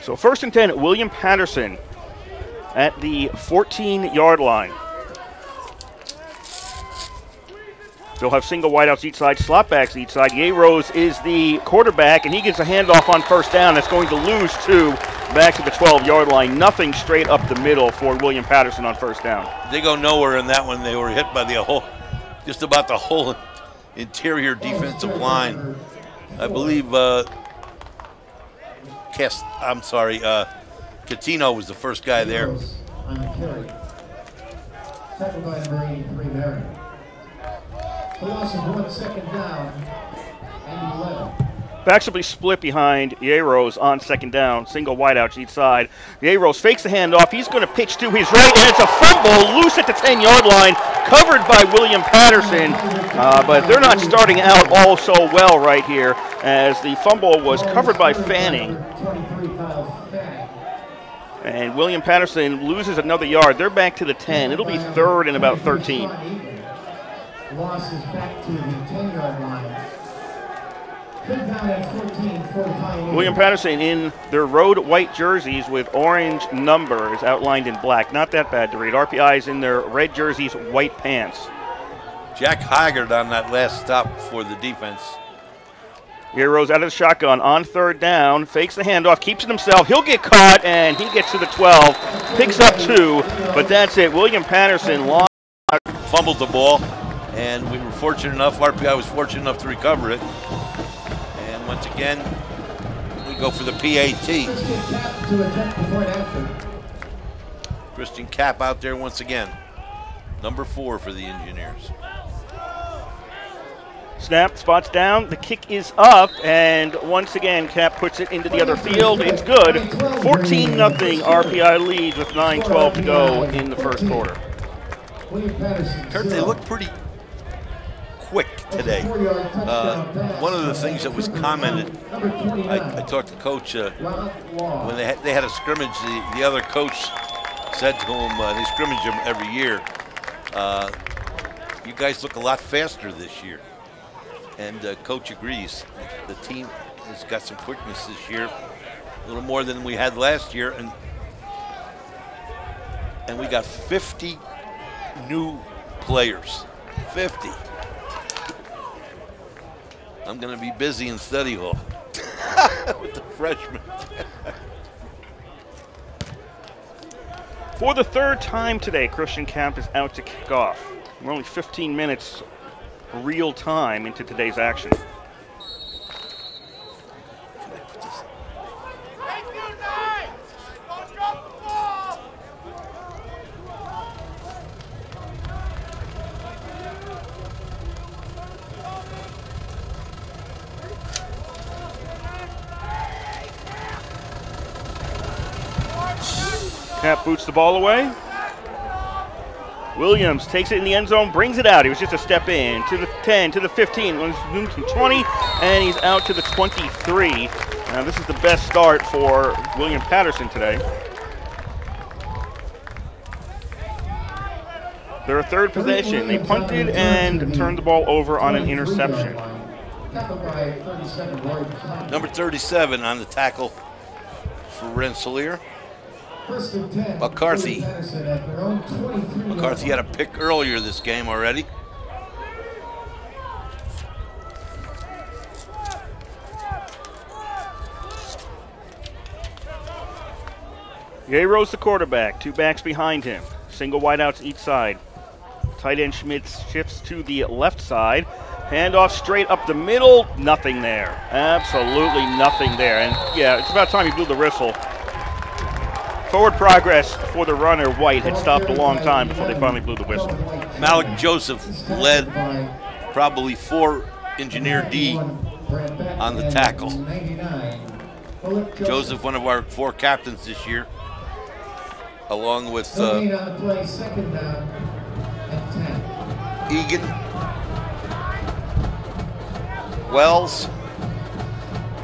So 1st and 10, William Paterson at the 14-yard line. They'll have single wideouts each side, slot backs each side. Rose is the quarterback, and he gets a handoff on 1st down. That's going to lose 2 back to the 12-yard line. Nothing straight up the middle for William Paterson on 1st down. They go nowhere in that one. They were hit by just about the whole interior defensive line. I believe Catino was the first guy there. Second by number 83, Marion. The loss of 1 second down and 11. Backs will be split behind Rose on 2nd down. Single wideouts each side. Rose fakes the handoff. He's going to pitch to his right, and it's a fumble loose at the 10-yard line, covered by William Paterson. But they're not starting out all so well right here, as the fumble was covered by Fanning. And William Paterson loses another yard. They're back to the 10. It'll be 3rd and about 13. Loss is back to the 10-yard line. Down at 14 for the Pioneers. William Paterson in their road white jerseys with orange numbers outlined in black. Not that bad to read. RPI is in their red jerseys, white pants. Jack Haggard on that last stop for the defense. Rose out of the shotgun on 3rd down, fakes the handoff, keeps it himself. He'll get caught, and he gets to the 12, picks up 2, but that's it. William Paterson fumbled the ball, and we were fortunate enough, RPI was fortunate enough to recover it. And once again, we go for the PAT. Christian Cap out there once again. Number 4 for the Engineers. Snap, spots down, the kick is up, and once again, Cap puts it into the other field. It's good. 14-0 RPI lead with 9:12 to go in the 1st quarter. Kurt, they look pretty quick today. One of the things that was commented, I talked to Coach when they had a scrimmage. The other coach said to him, they scrimmage them every year. You guys look a lot faster this year, and Coach agrees. The team has got some quickness this year, a little more than we had last year, and we got 50 new players. 50. I'm going to be busy in study hall with the freshmen. For the 3rd time today, Christian Cap is out to kick off. We're only 15 minutes real time into today's action. Cap boots the ball away. Williams takes it in the end zone, brings it out. He was just a step in to the 10, to the 15, to 20, and he's out to the 23. Now this is the best start for William Paterson today. Their 3rd possession. They punted and turned the ball over on an interception. Number 37 on the tackle for Rensselaer. McCarthy. McCarthy had a pick earlier this game already. Rose the quarterback, 2 backs behind him. Single wideouts each side. Tight end Schmitz shifts to the left side. Handoff straight up the middle. Nothing there. Absolutely nothing there. And yeah, it's about time he blew the whistle. Forward progress for the runner, White, had stopped a long time before they finally blew the whistle. Malik Joseph led probably 4 Engineer D on the tackle. Joseph, one of our 4 captains this year, along with Egan, Wells,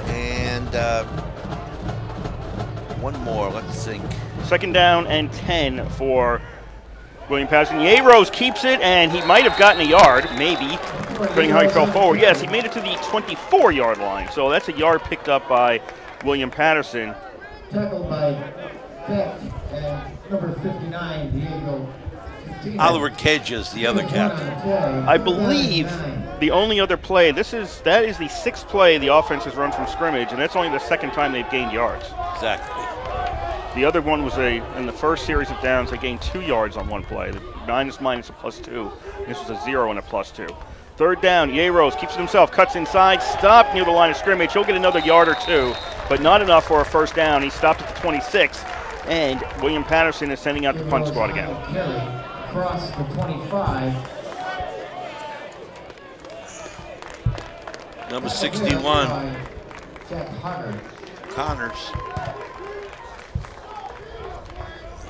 and one more, let's think. 2nd down and 10 for William Paterson. Rose keeps it, and he might have gotten a yard, maybe, depending how he fell forward. Yes, he made it to the 24-yard line, so that's a yard picked up by William Paterson. Tackled by Beck and number 59, Diego. Oliver Kedge is the other captain. I believe the only other play, that is the 6th play the offense has run from scrimmage, and that's only the 2nd time they've gained yards. Exactly. The other one was in the first series of downs, they gained 2 yards on one play. The minus a +2. This was a 0 and a +2. 3rd down, Yaros keeps it himself, cuts inside, stopped near the line of scrimmage. He'll get another yard or 2, but not enough for a 1st down. He stopped at the 26, and William Paterson is sending out the punt squad again. Across the 25. Number 61. Jack Connors.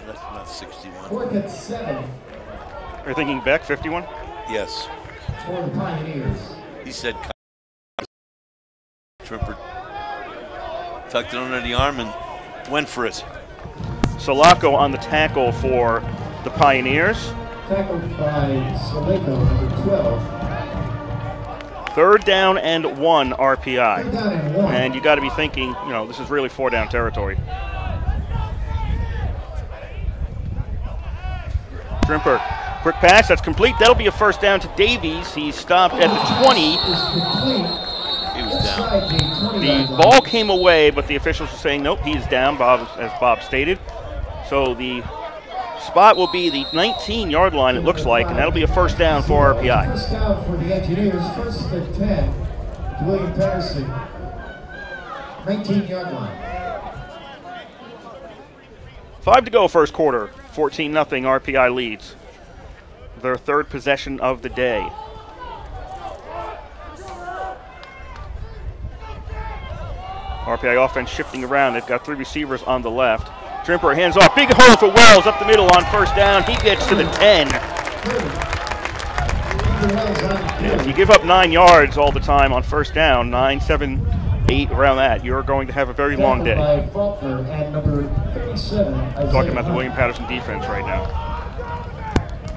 That's not 61. 4th and 7. You're thinking Beck, 51? Yes. For the Pioneers. He said Trimper tucked it under the arm and went for it. Sulaco on the tackle for the Pioneers. Tackled by Sulaco, number 12. 3rd down and 1 RPI. 3rd down and 1. And you got to be thinking, this is really 4 down territory. Trimper, quick pass, that's complete. That'll be a 1st down to Davies. He stopped at the 20. He was down. The ball came away, but the officials are saying, nope, he's down, as Bob stated. So the spot will be the 19-yard line, it looks like, and that'll be a 1st down for RPI. 1st down for the Engineers, 1st and 10 to William Paterson, 19-yard line. 5 to go, 1st quarter. 14-0 RPI leads. Their 3rd possession of the day. RPI offense shifting around. They've got 3 receivers on the left. Trimper hands off. Big hole for Wells up the middle on 1st down. He gets to the 10. If you give up 9 yards all the time on 1st down, 9, 7, 8, around that, you're going to have a very long day. Talking about the William Paterson defense right now.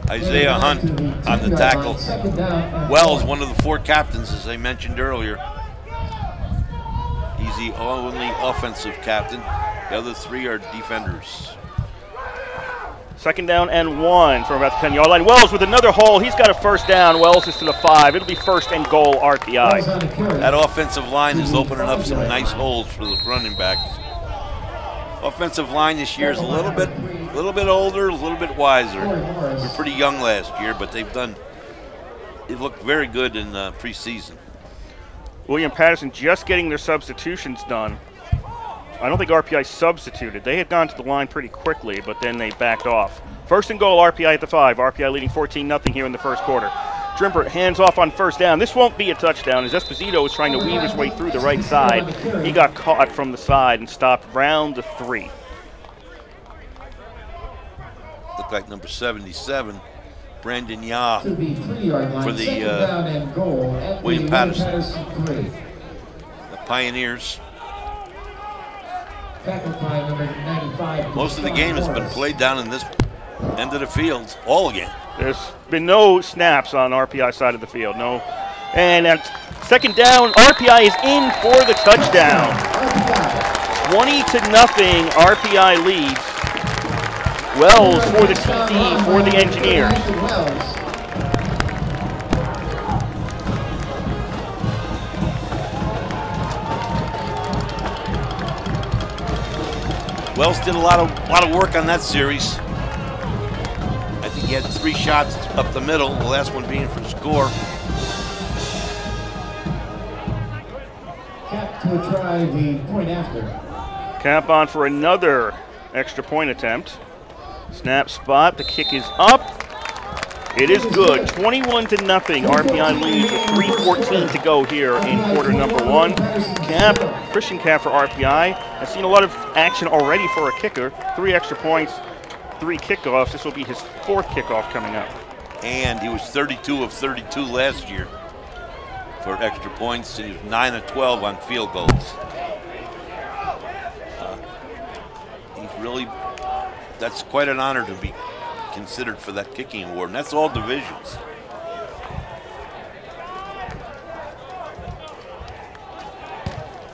Isaiah Hunt on the tackle. Wells, one of the 4 captains, as I mentioned earlier. He's the only offensive captain. The other 3 are defenders. 2nd down and 1 from about the 10-yard line. Wells with another hole. He's got a 1st down. Wells is to the 5. It'll be 1st and goal RPI. That offensive line is opening up some nice holes for the running backs. Offensive line this year is a little bit older, a little bit wiser. We were pretty young last year, but they looked very good in preseason. William Paterson just getting their substitutions done. I don't think RPI substituted. They had gone to the line pretty quickly, but then they backed off. 1st and goal, RPI at the 5. RPI leading 14-0 here in the 1st quarter. Trimper hands off on 1st down. This won't be a touchdown as Esposito is trying to weave his way through the right side. He got caught from the side and stopped round the 3. Looked like number 77, Brandon Yah, for the William Paterson. The Pioneers. Most of the game has been played down in this end of the field, all game. There's been no snaps on RPI side of the field, no. And at 2nd down, RPI is in for the touchdown. 20-0, RPI leads. Wells for the TD for the Engineers. Wells did a lot of work on that series. I think he had 3 shots up the middle, the last one being for score. Cap to try the point after. Cap on for another extra point attempt. Snap spot, the kick is up. It is good, 21-0. RPI leads with 3:14 to go here in quarter number 1. Christian Cap for RPI. I've seen a lot of action already for a kicker. 3 extra points, 3 kickoffs. This will be his 4th kickoff coming up. And he was 32 of 32 last year for extra points, and he was 9 of 12 on field goals. He's really, that's quite an honor to be considered for that kicking award, and that's all divisions.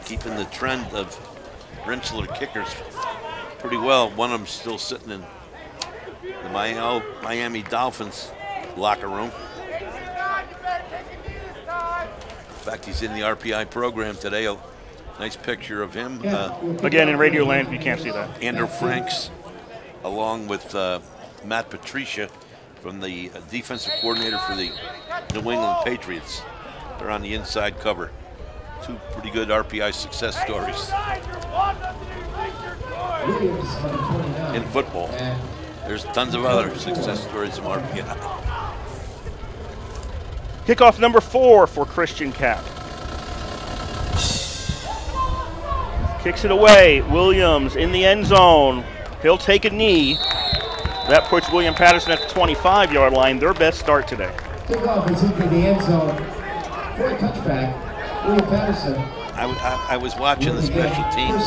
Keeping the trend of Rensselaer kickers pretty well. One of them's still sitting in the Miami Dolphins locker room. In fact, he's in the RPI program today. A nice picture of him. Again, in Radio Land, you can't see that. Andrew Franks, along with Matt Patricia from the defensive coordinator for the New England Patriots. They're on the inside cover. Two pretty good RPI success stories in football. There's tons of other success stories from RPI. Kickoff number 4 for Christian Cap. Kicks it away. Williams in the end zone. He'll take a knee. That puts William Paterson at the 25-yard line, their best start today. Kickoff is into the end zone for a touchback. William Paterson. I was watching the special teams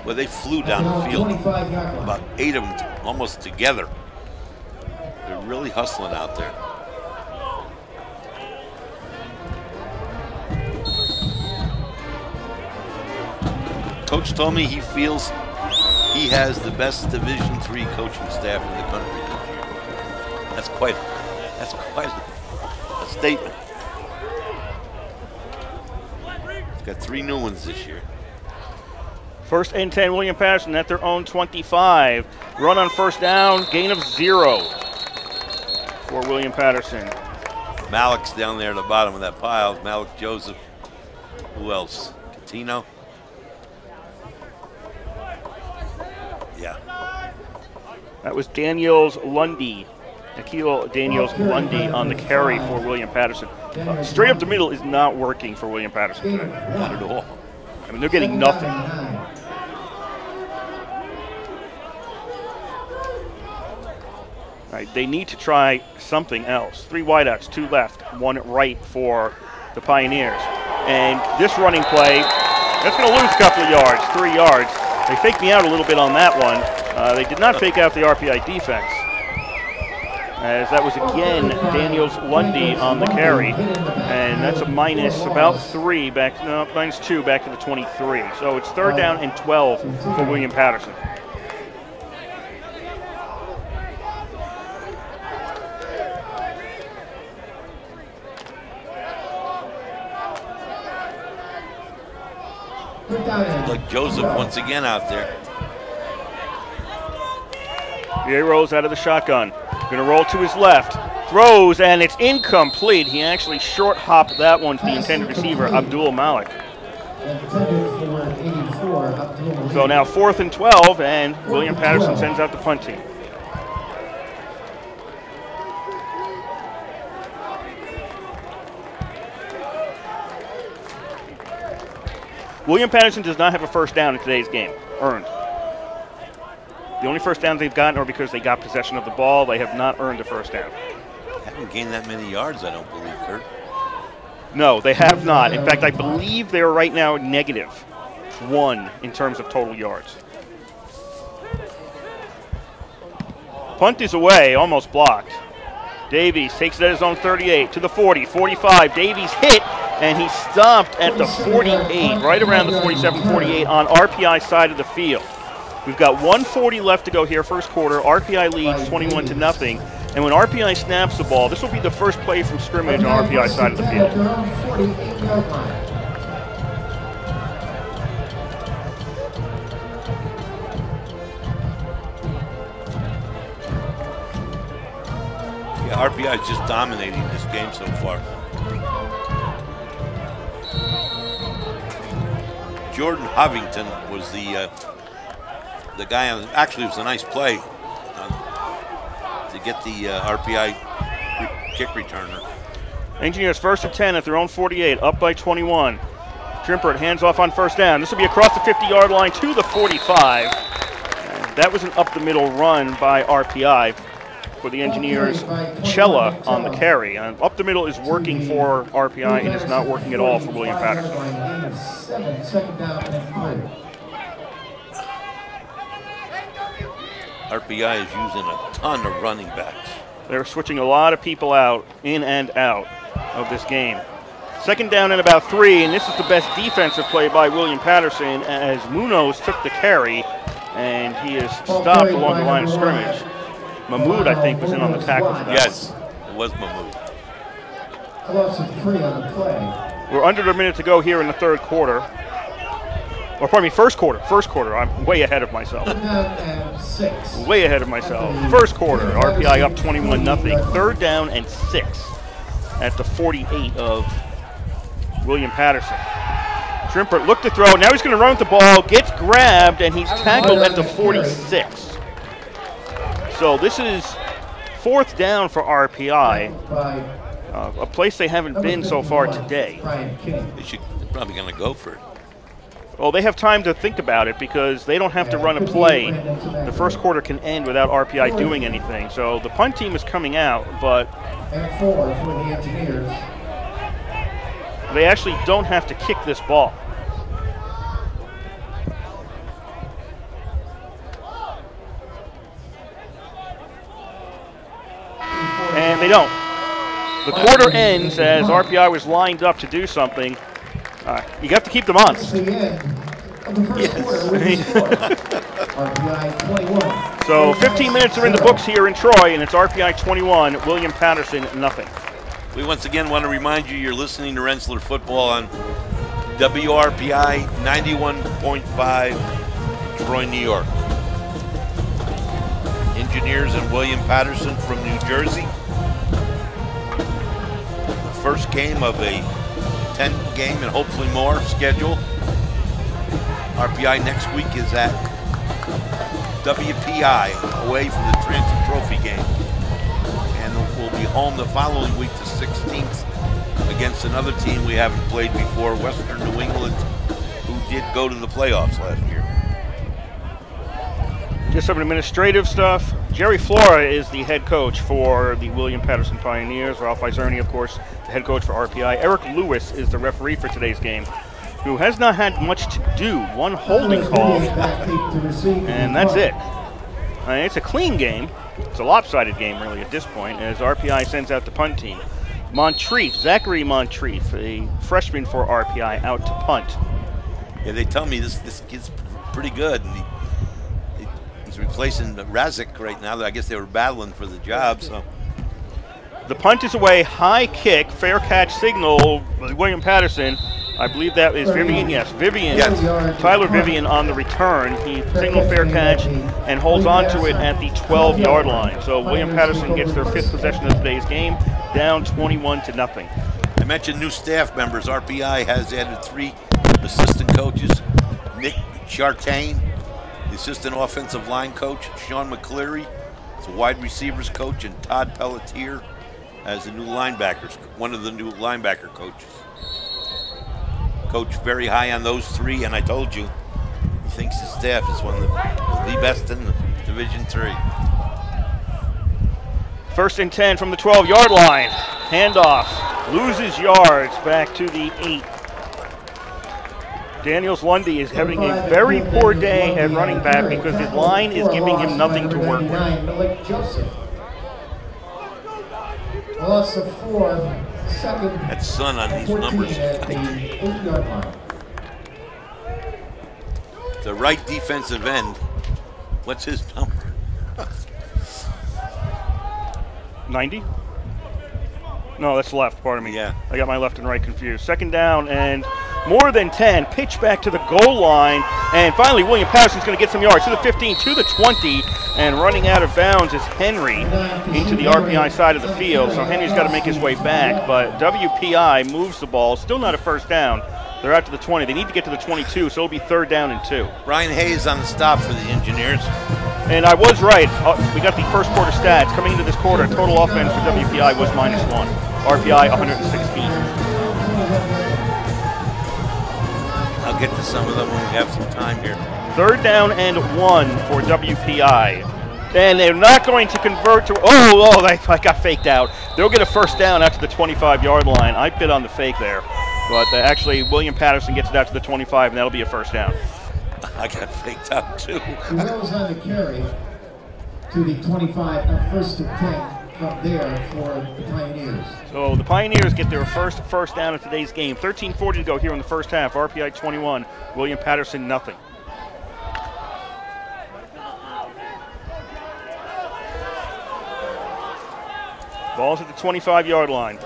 where they flew down the field. About 8 of them almost together. They're really hustling out there. Coach told me he feels he has the best Division III coaching staff in the country this year. That's quite a statement. He's got 3 new ones this year. First and 10, William Paterson at their own 25. Run on first down, gain of 0 for William Paterson. Malik's down there at the bottom of that pile. Malik Joseph. Who else? Catino. Yeah. That was Daniels Lundy. Akil Daniels Lundy on the carry for William Patterson. Straight up the middle is not working for William Patterson today. Not at all. I mean, they're getting nothing. All right, they need to try something else. 3 wideouts, 2 left, 1 right for the Pioneers. And this running play, that's going to lose a couple of yards, 3 yards. They faked me out a little bit on that one. They did not fake out the RPI defense, as that was again Daniels Lundy on the carry, and that's a minus about 3 back, no, minus 2 back to the 23. So it's 3rd down and 12 for William Patterson. Like Joseph once again out there. He rolls out of the shotgun. Going to roll to his left. Throws, and it's incomplete. He actually short hopped that one to the intended receiver, Abdul Malik. So now 4th and 12, and William Patterson sends out the punt team. William Patterson does not have a first down in today's game, earned. The only first downs they've gotten are because they got possession of the ball. They have not earned a first down. Haven't gained that many yards, I don't believe, Kurt. No, they have not. In fact, I believe they're right now -1 in terms of total yards. Punt is away, almost blocked. Davies takes it at his own 38 to the 40, 45. Davies hit, and he stopped at the 48, right around the 47-48 on RPI side of the field. We've got 1:40 left to go here, first quarter. RPI leads 21-0. And when RPI snaps the ball, this will be the first play from scrimmage on RPI side of the field. Yeah, RPI is just dominating this game so far. Jordan Hovington was the guy on, actually it was a nice play to get the RPI kick returner. Engineers 1st and 10 at their own 48, up by 21. Trimpert hands off on first down. This will be across the 50-yard line to the 45. And that was an up-the-middle run by RPI for the Engineers. Cella on the carry. And up the middle is working for RPI. It is not working at all for William Patterson. RPI is using a ton of running backs. They're switching a lot of people out, in and out of this game. 2nd down and about 3, and this is the best defensive play by William Patterson as Munoz took the carry and he is stopped along the line of scrimmage. Mahmoud, I think, was in on the tackle for that. Yes, it was Mahmoud. Loss of 3 on the play. We're under a minute to go here in the third quarter. Or pardon me, first quarter. I'm way ahead of myself. Way ahead of myself. First quarter, RPI up 21-0. Third down and 6 at the 48 of William Paterson. Shrimpert looked to throw. Now he's going to run with the ball. Gets grabbed, and he's tackled at the 46. So this is 4th down for RPI. A place they haven't been so far today. They're probably going to go for it. Well, they have time to think about it because they don't have to run a play. The first quarter can end without RPI doing anything. So the punt team is coming out, but And 4 for the Engineers. they actually don't have to kick this ball. And they don't. The quarter ends as RPI was lined up to do something. You have to keep them honest. The end of the first quarter with the score. RPI 21. So 15 minutes are in the books here in Troy, and it's RPI 21, William Paterson nothing. We once again want to remind you you're listening to Rensselaer Football on WRPI 91.5, Troy, New York. Engineers and William Paterson from New Jersey. The first game of a 10-game and hopefully more schedule. RPI next week is at WPI away for the Transit Trophy game. And we'll be home the following week, the 16th, against another team we haven't played before, Western New England, who did go to the playoffs last year. Just some administrative stuff. Jerry Flora is the head coach for the William Paterson Pioneers. Ralph Izerni, of course, the head coach for RPI. Eric Lewis is the referee for today's game, who has not had much to do. One holding call, and that's it. It's a clean game. It's a lopsided game, really, at this point, as RPI sends out the punt team. Monteith, Zachary Monteith, a freshman for RPI, out to punt. Yeah, they tell me this kid's pretty good. And he's replacing Razik right now. I guess they were battling for the job. So the punt is away. High kick, fair catch signal. William Paterson. I believe that is Vivian. Yes, Vivian. Yes. Tyler Vivian on the return. He signaled fair catch and holds on to it at the 12-yard line. So William Paterson gets their 5th possession of today's game, down 21-0. I mentioned new staff members. RPI has added 3 assistant coaches. Nick Chartain, the assistant offensive line coach. Sean McCleary is a wide receivers coach, and Todd Pelletier as the new linebackers, one of the new linebacker coaches. Coach very high on those 3, and I told you, he thinks his staff is one of the best in the Division III. 1st and 10 from the 12-yard line. Handoff, loses yards back to the 8. Daniels Lundy is having a very poor day at running back because his line is giving him nothing to work with. Loss of 4. Second. That's sun on these numbers. The right defensive end. What's his number? 90? No, that's left, pardon me. Yeah. I got my left and right confused. 2nd down and more than 10. Pitch back to the goal line. And finally, William Paterson's going to get some yards to the 15, to the 20. And running out of bounds is Henry into the RPI side of the field. So Henry's got to make his way back. But WPI moves the ball. Still not a first down. They're out to the 20. They need to get to the 22, so it'll be 3rd down and 2. Brian Hayes on the stop for the Engineers. And I was right. We got the first quarter stats. Coming into this quarter, total offense for WPI was -1. RPI 116. I'll get to some of them when we have some time here. 3rd down and 1 for WPI. And they're not going to convert to, I got faked out. They'll get a first down out to the 25-yard line. I bid on the fake there. But actually, William Paterson gets it out to the 25, and that'll be a first down. I got faked out, too. He rolls on the carry to the 25, 1st and 10 from there for the Pioneers. So the Pioneers get their first down of today's game. 13:40 to go here in the first half. RPI 21, William Paterson nothing. Ball's at the 25-yard line.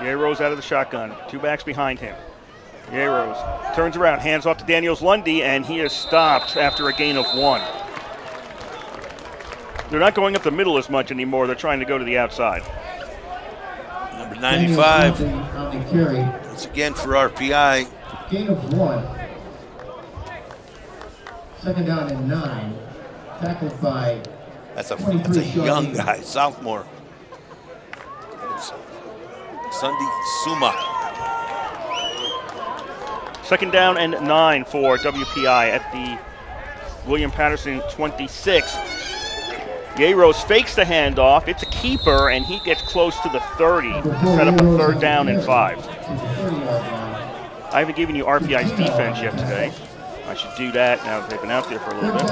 Yearos out of the shotgun. 2 backs behind him. Yearos turns around, hands off to Daniels Lundy, and he is stopped after a gain of 1. They're not going up the middle as much anymore. They're trying to go to the outside. Number 95. Once again for RPI. Gain of 1. Second down and 9. Tackled by That's a young guy, sophomore. It's Sunday Suma. Second down and 9 for WPI at the William Paterson 26. Yearos fakes the handoff. It's a keeper, and he gets close to the 30 to set up a 3rd down and 5. I haven't given you RPI's defense yet today. I should do that now that they've been out there for a little bit.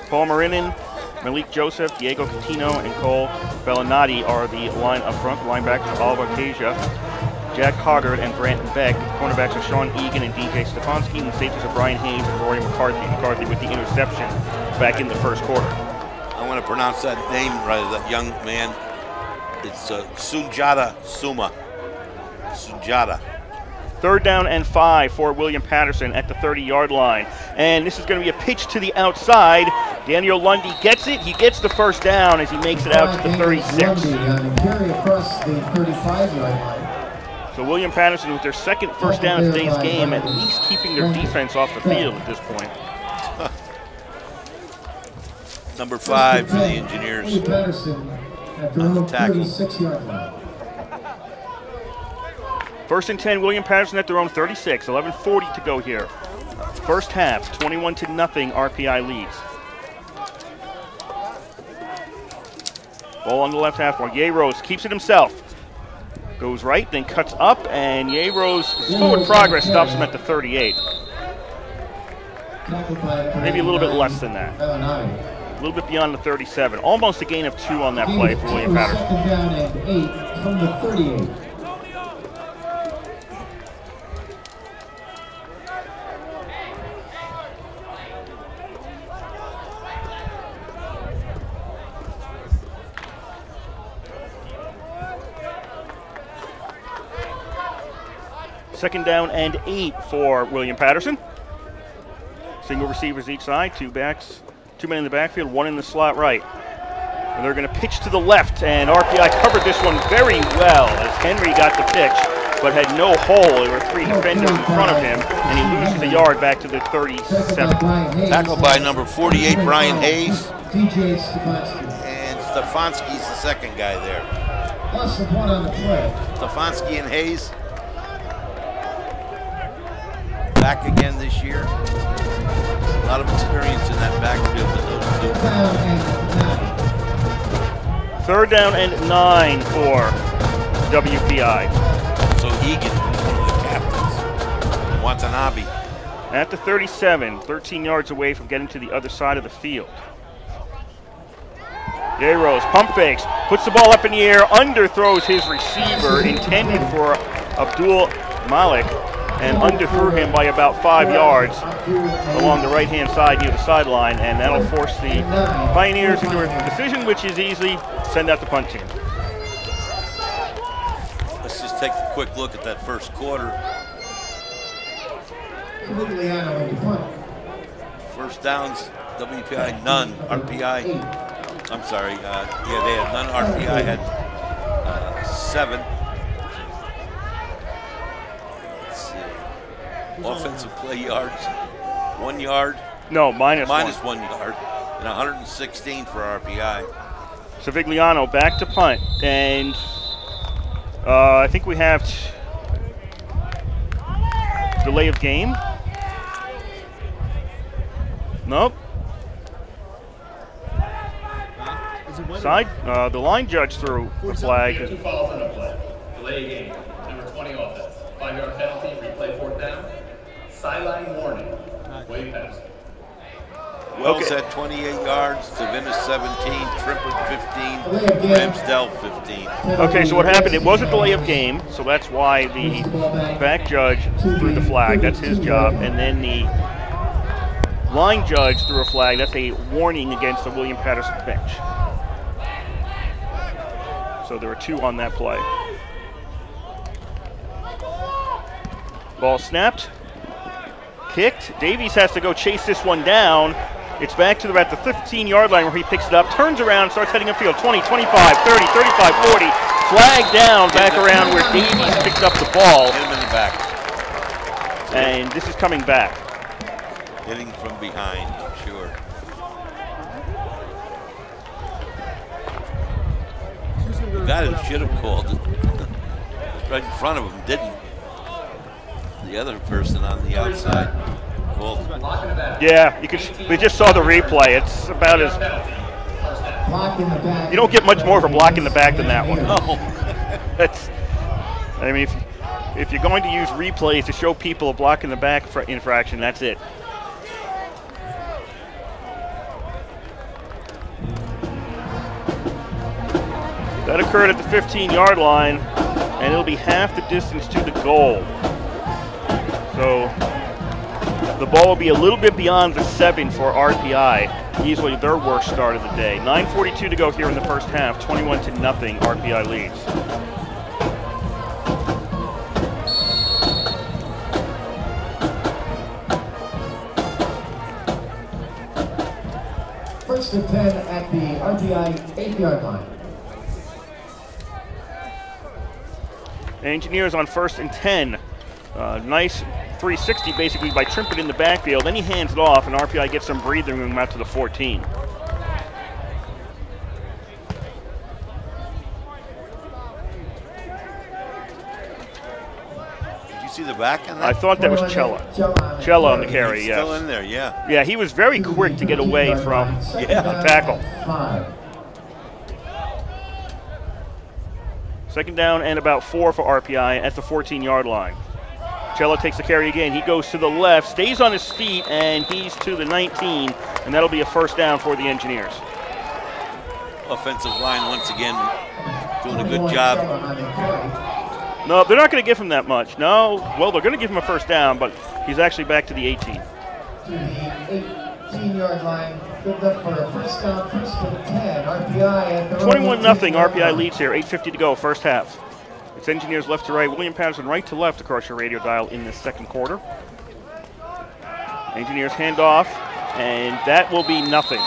Paul Marinin, Malik Joseph, Diego Catino, and Cole Bellinati are the line up front. Linebackers Oliver Casia, Jack Hoggard, and Branton Beck. Cornerbacks are Sean Egan and DJ Stefanski, and the safeties are Brian Hayes and Rory McCarthy. McCarthy with the interception back in the first quarter. I want to pronounce that name right, that young man. It's Sunjata Suma. Sunjata. 3rd down and 5 for William Paterson at the 30-yard line. And this is going to be a pitch to the outside. Daniel Lundy gets it. He gets the 1st down as he makes it out to the 36. Carry across the 35-yard line. So William Paterson with their 2nd first down of today's game, at least keeping their defense off the field at this point. Number 5 for the Engineers on the tackle. 36-yard line. 1st and 10, William Paterson at their own 36. 11:40 to go here. First half, 21-0, RPI leads. Ball on the left half wall. Yearos keeps it himself. Goes right, then cuts up, and Yearos' forward progress stops him at the 38. Maybe a little bit less than that. A little bit beyond the 37. Almost a gain of 2 on that play for William Paterson. Second down and 8 from the 38. Second down and 8 for William Paterson. Single receivers each side, 2 backs, 2 men in the backfield, 1 in the slot right. And they're going to pitch to the left, and RPI covered this one very well as Henry got the pitch, but had no hole. There were 3 defenders in front of him, and he loses a yard back to the 37. Tackled by number 48, Brian Hayes. DJ Stefanski. And Stefanski's the 2nd guy there. Plus the 1 on the play. Stefanski and Hayes. Back again this year. A lot of experience in that backfield with those 2. 3rd down and 9 for WPI. So Egan, one of the captains. Watanabe. At the 37, 13 yards away from getting to the other side of the field. Yearos pump fakes, puts the ball up in the air, underthrows his receiver, intended for Abdul Malik, and underthrew him by about 5 yards along the right-hand side near the sideline, and that'll force the Pioneers into a decision which is easy, send out the punt team. Let's just take a quick look at that first quarter. First downs, WPI none, RPI, I'm sorry, yeah, they had none, RPI had 7. Offensive play yards, 1 yard. No, minus 1 yard, and 116 for RPI. Savigliano back to punt, and I think we have delay of game. Nope. Side. The line judge threw the flag. 2 fouls on the play. Delay of game. Number 20 offense. 5-yard penalty. Replay 4th down. Sideline warning. William Paterson. Wells had 28 yards, Tavinas 17, Trippert 15, Ramsdell 15. Okay, so what happened, it was a delay of game, so that's why the back judge threw the flag. That's his job. And then the line judge threw a flag. That's a warning against the William Paterson bench. So there were 2 on that play. Ball snapped, kicked. Davies has to go chase this one down. It's back to at the 15-yard line where he picks it up, turns around, starts heading upfield. 20, 25, 30, 35, 40. Flag down, back around where Davies picked up the ball. Hit him in the back. And this is coming back. Hitting from behind, sure. The guy who should have called it right in front of him didn't. The other person on the outside called. Yeah, we just saw the replay. It's about as you don't get much more of a block in the back than that one. No. I mean, if you're going to use replays to show people a block in the back for infraction, that's it. That occurred at the 15-yard line, and it'll be half the distance to the goal. So the ball will be a little bit beyond the 7 for RPI, easily their worst start of the day. 9:42 to go here in the first half, 21-0, RPI leads. First and 10 at the RPI 8-yard line. Engineers on first and 10. Nice 360 basically by Trimpett in the backfield. Then he hands it off, and RPI gets some breathing room out to the 14. Did you see the back in that? I thought that was Cella. Cella on the carry, He's yes. still in there, yeah. Yeah, he was very quick to get away from the tackle. 5. Second down and about 4 for RPI at the 14-yard line. Cello takes the carry again. He goes to the left, stays on his feet, and he's to the 19, and that'll be a first down for the Engineers. Offensive line once again doing a good job. No, they're not going to give him that much. No, well, they're going to give him a first down, but he's actually back to the 18. To the 18-yard line. Good enough for a first down, first and 10. RPI at the 21-0, RPI leads here. 8:50 to go, first half. It's Engineers left to right, William Paterson right to left across your radio dial in this second quarter. Engineers hand off, and that will be nothing.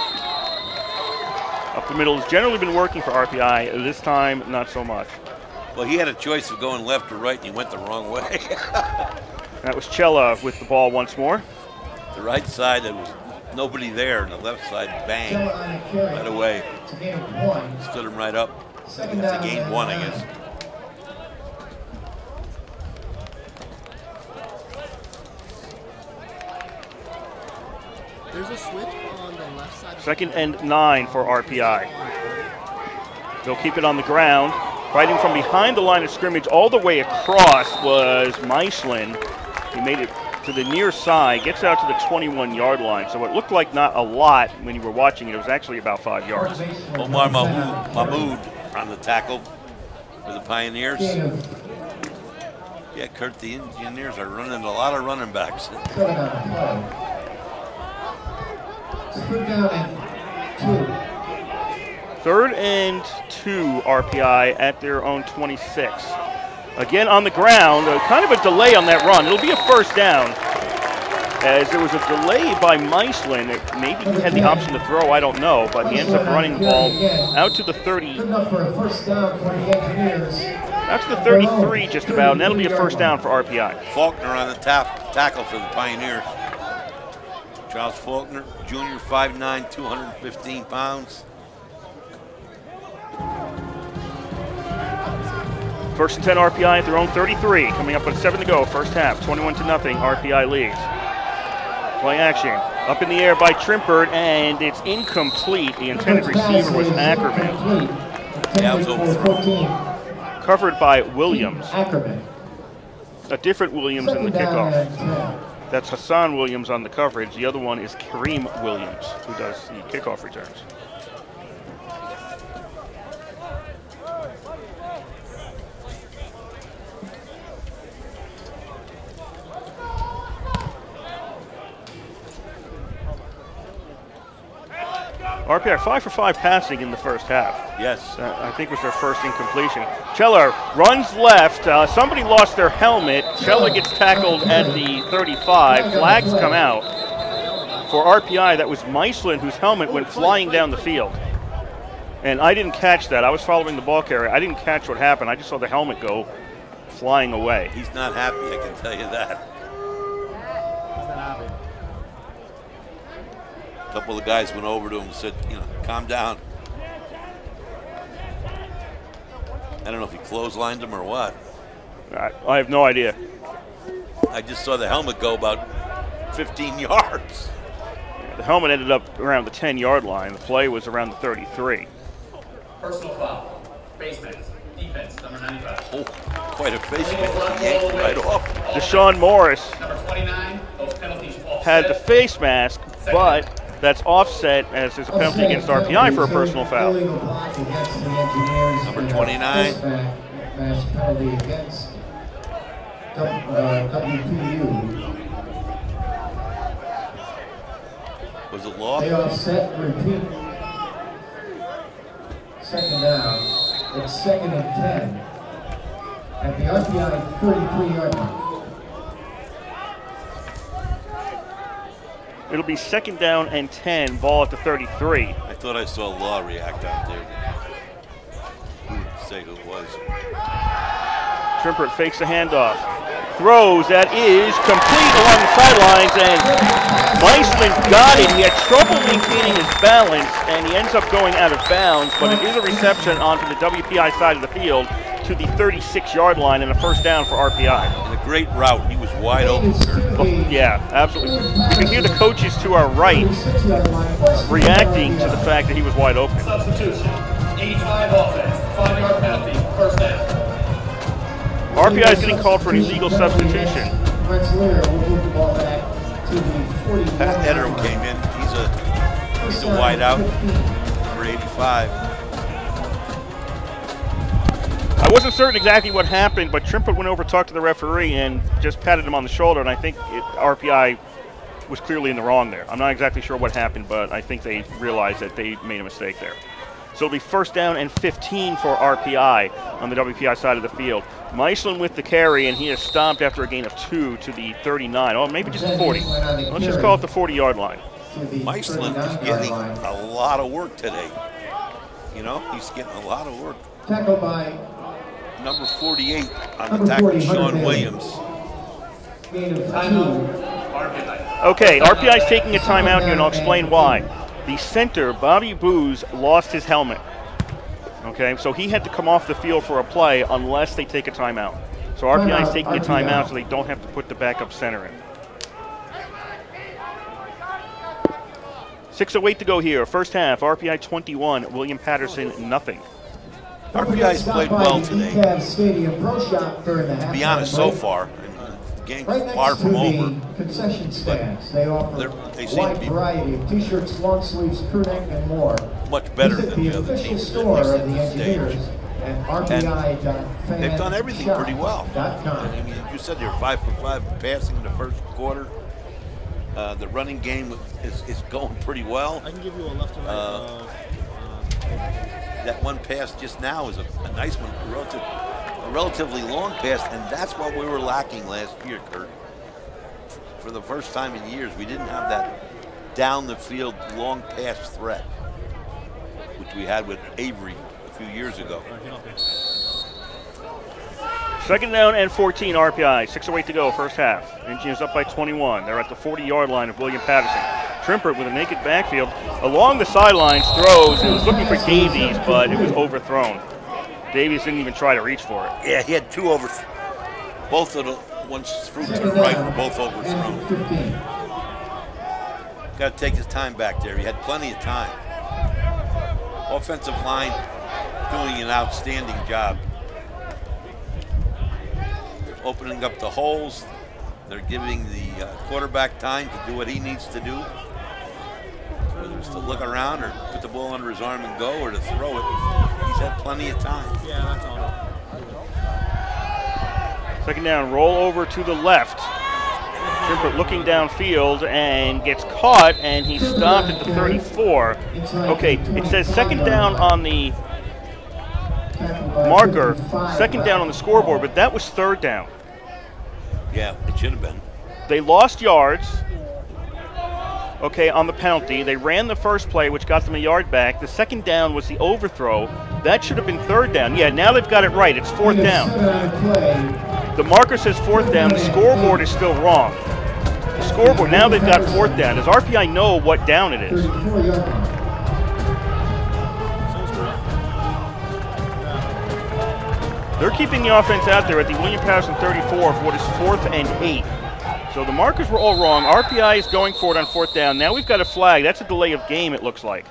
Up the middle has generally been working for RPI. This time, not so much. Well, he had a choice of going left or right, and he went the wrong way. That was Cella with the ball once more. The right side, there was nobody there, and the left side, bang, right away. Stood him right up. It's a gain 1, I guess. There's a switch on the left side. Second and 9 for RPI. They'll keep it on the ground. Fighting from behind the line of scrimmage all the way across was Meislin. He made it to the near side, gets out to the 21-yard line. So it looked like not a lot when you were watching it. It was actually about 5 yards. Omar Mahmoud on the tackle for the Pioneers. Yeah, Kurt, the Engineers are running a lot of running backs. Third and 2 RPI at their own 26. Again on the ground, kind of a delay on that run. It'll be a first down. As there was a delay by Meislin. Maybe he had the option to throw, I don't know, but he ends up running the ball out to the 30. Out to the 33 just about, and that'll be a first down for RPI. Faulkner on the tackle for the Pioneers. Charles Faulkner, junior, 5'9", 215 pounds. First and 10 RPI at their own 33. Coming up with 7 to go, first half, 21-0, RPI leads. Play action, up in the air by Trimpert, and it's incomplete. The intended receiver was Ackerman. Yeah, it was overthrown. Covered by Williams. Ackerman. A different Williams in the kickoff. That's Hassan Williams on the coverage. The other one is Kareem Williams, who does the kickoff returns. RPI 5 for 5 passing in the first half. Yes. I think was their first incompletion. Cheller runs left. Somebody lost their helmet. Cheller gets tackled at the 35. Flags come out. For RPI, that was Meislin, whose helmet went flying down the field. And I didn't catch that. I was following the ball carrier. I didn't catch what happened. I just saw the helmet go flying away. He's not happy, I can tell you that. A couple of the guys went over to him and said, you know, calm down. I don't know if he clotheslined him or what. I have no idea. I just saw the helmet go about 15 yards. The helmet ended up around the 10-yard line. The play was around the 33. Personal foul. Face mask. Defense, number 95. Oh, quite a face mask. He yanked it right off. Deshaun Morris Number 29. Those penalties offset. had the face mask, but that's offset as there's a penalty against RPI for a personal foul. Number 29. Mask penalty against WPU. Was it law? They offset, repeat. Second down. It's 2nd and 10 at the RPI 33-yard line. It'll be 2nd down and 10, ball at the 33. I thought I saw Law react out there. Who would say who it was? Trimpert fakes the handoff. Throws, that is complete along the sidelines, and Meislin got it. He had trouble maintaining his balance, and he ends up going out of bounds, but it is a reception onto the WPI side of the field to the 36-yard line and a first down for RPI. And a great route. He was wide open, sir. Oh, yeah, absolutely. You can hear the coaches to our right reacting to the fact that he was wide open. Substitution. 85 offense. 5-yard penalty. First down. RPI is getting called for an illegal substitution. Pat Ederham came in. He's a wide out. Number 85. I wasn't certain exactly what happened, but Trimpert went over, talked to the referee, and just patted him on the shoulder, and I think RPI was clearly in the wrong there. I'm not exactly sure what happened, but I think they realized that they made a mistake there. So it'll be 1st down and 15 for RPI on the WPI side of the field. Meislin with the carry, and he is stopped after a gain of 2 to the 39. Oh, maybe just 40. Let's just call it the 40-yard line. Meislin is getting a lot of work today. You know, he's getting a lot of work. Tackled by number 48 on the tackle, Sean Williams. Okay, RPI is taking a timeout here, and I'll explain why. The center, Bobby Booz, lost his helmet. Okay, so he had to come off the field for a play unless they take a timeout. So RPI is taking a timeout so they don't have to put the backup center in. 6:08 to go here. First half, RPI 21, William Paterson nothing. RPI's played well today. To be honest, so far, the game's far from over. Concession stands. They offer they a seem to wide be variety of t-shirts, long sleeves, crew neck, and more. Much better Visit than the other official teams, store at least of at the this engineers stage. and RPI.fan. They've done everything pretty well. .com. I mean, you said they're 5 for 5 passing in the first quarter. The running game is going pretty well. I can give you a left and right. That one pass just now is a nice one, a relatively long pass, and that's what we were lacking last year, Kurt. For the first time in years, we didn't have that down the field long pass threat, which we had with Avery a few years ago. 2nd down and 14 RPI. 6:08 to go, first half. Engineers up by 21. They're at the 40-yard line of William Paterson. Trimpert with a naked backfield. Along the sidelines, throws. It was looking for Davies, but it was overthrown. Davies didn't even try to reach for it. Yeah, he had 2 over. Both of the ones through to the right were both overthrown. Got to take his time back there. He had plenty of time. Offensive line doing an outstanding job. Opening up the holes. They're giving the quarterback time to do what he needs to do. Whether it's to look around or put the ball under his arm and go or to throw it, he's had plenty of time. Yeah, that's on. 2nd down, roll over to the left. Trimpert looking downfield and gets caught, and he's stopped at the 34. Okay, it says second down on the marker, second down on the scoreboard, but that was third down. Yeah, it should have been. They lost yards, okay, on the penalty. They ran the first play, which got them a yard back. The second down was the overthrow. That should have been third down. Yeah, now they've got it right. It's fourth down. The marker says fourth down. The scoreboard is still wrong. The scoreboard, now they've got fourth down. Does RPI know what down it is? They're keeping the offense out there at the William Paterson 34 for what is 4th and 8. So the markers were all wrong. RPI is going for it on fourth down. Now we've got a flag. That's a delay of game, it looks like.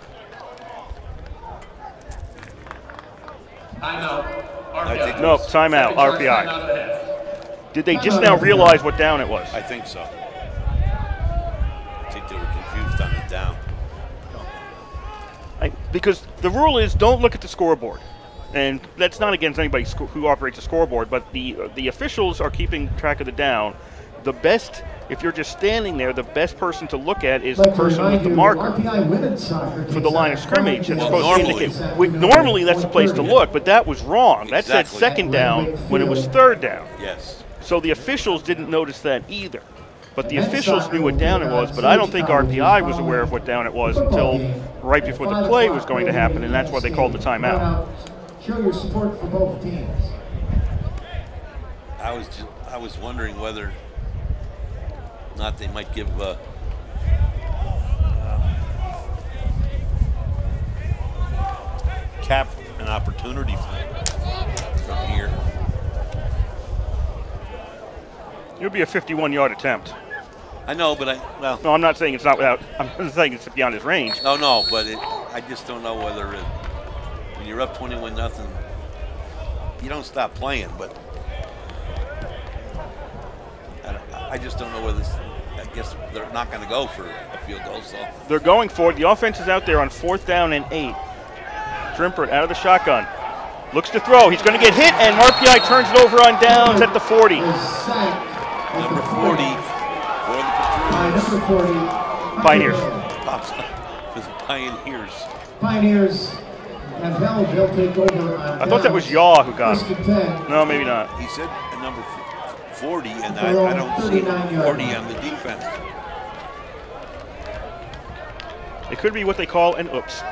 Timeout. No, timeout, RPI. Did they just now realize what down it was? I think so. I think they were confused on the down. Because the rule is don't look at the scoreboard. And that's not against anybody who operates a scoreboard, but the officials are keeping track of the down. The best, if you're just standing there, the best person to look at is the person with the marker for the line of scrimmage. It's supposed to indicate. Normally, that's the place to look, but that was wrong. That said second down when it was third down. Yes. So the officials didn't notice that either. But the officials knew what down it was, but I don't think RPI was aware of what down it was until right before the play was going to happen, and that's why they called the timeout. Show your support for both teams. I was wondering whether or not they might give Cap an opportunity from here. It would be a 51-yard attempt. I know, but No, I'm not saying it's not without. I'm saying it's beyond his range. No, but I just don't know whether when you're up 21-0, you don't stop playing. But I just don't know whether. I guess they're not going to go for a field goal. So they're going for it. The offense is out there on 4th down and 8. Drimpert out of the shotgun. Looks to throw. He's going to get hit, and RPI turns it over on downs at the 40. Number 40 for the Pioneers. For the Pioneers. Pioneers. They'll take over. I thought that was Yaw who got him. No, maybe not. He said number 40, and I don't see number 40 on the defense. It could be what they call an oops. I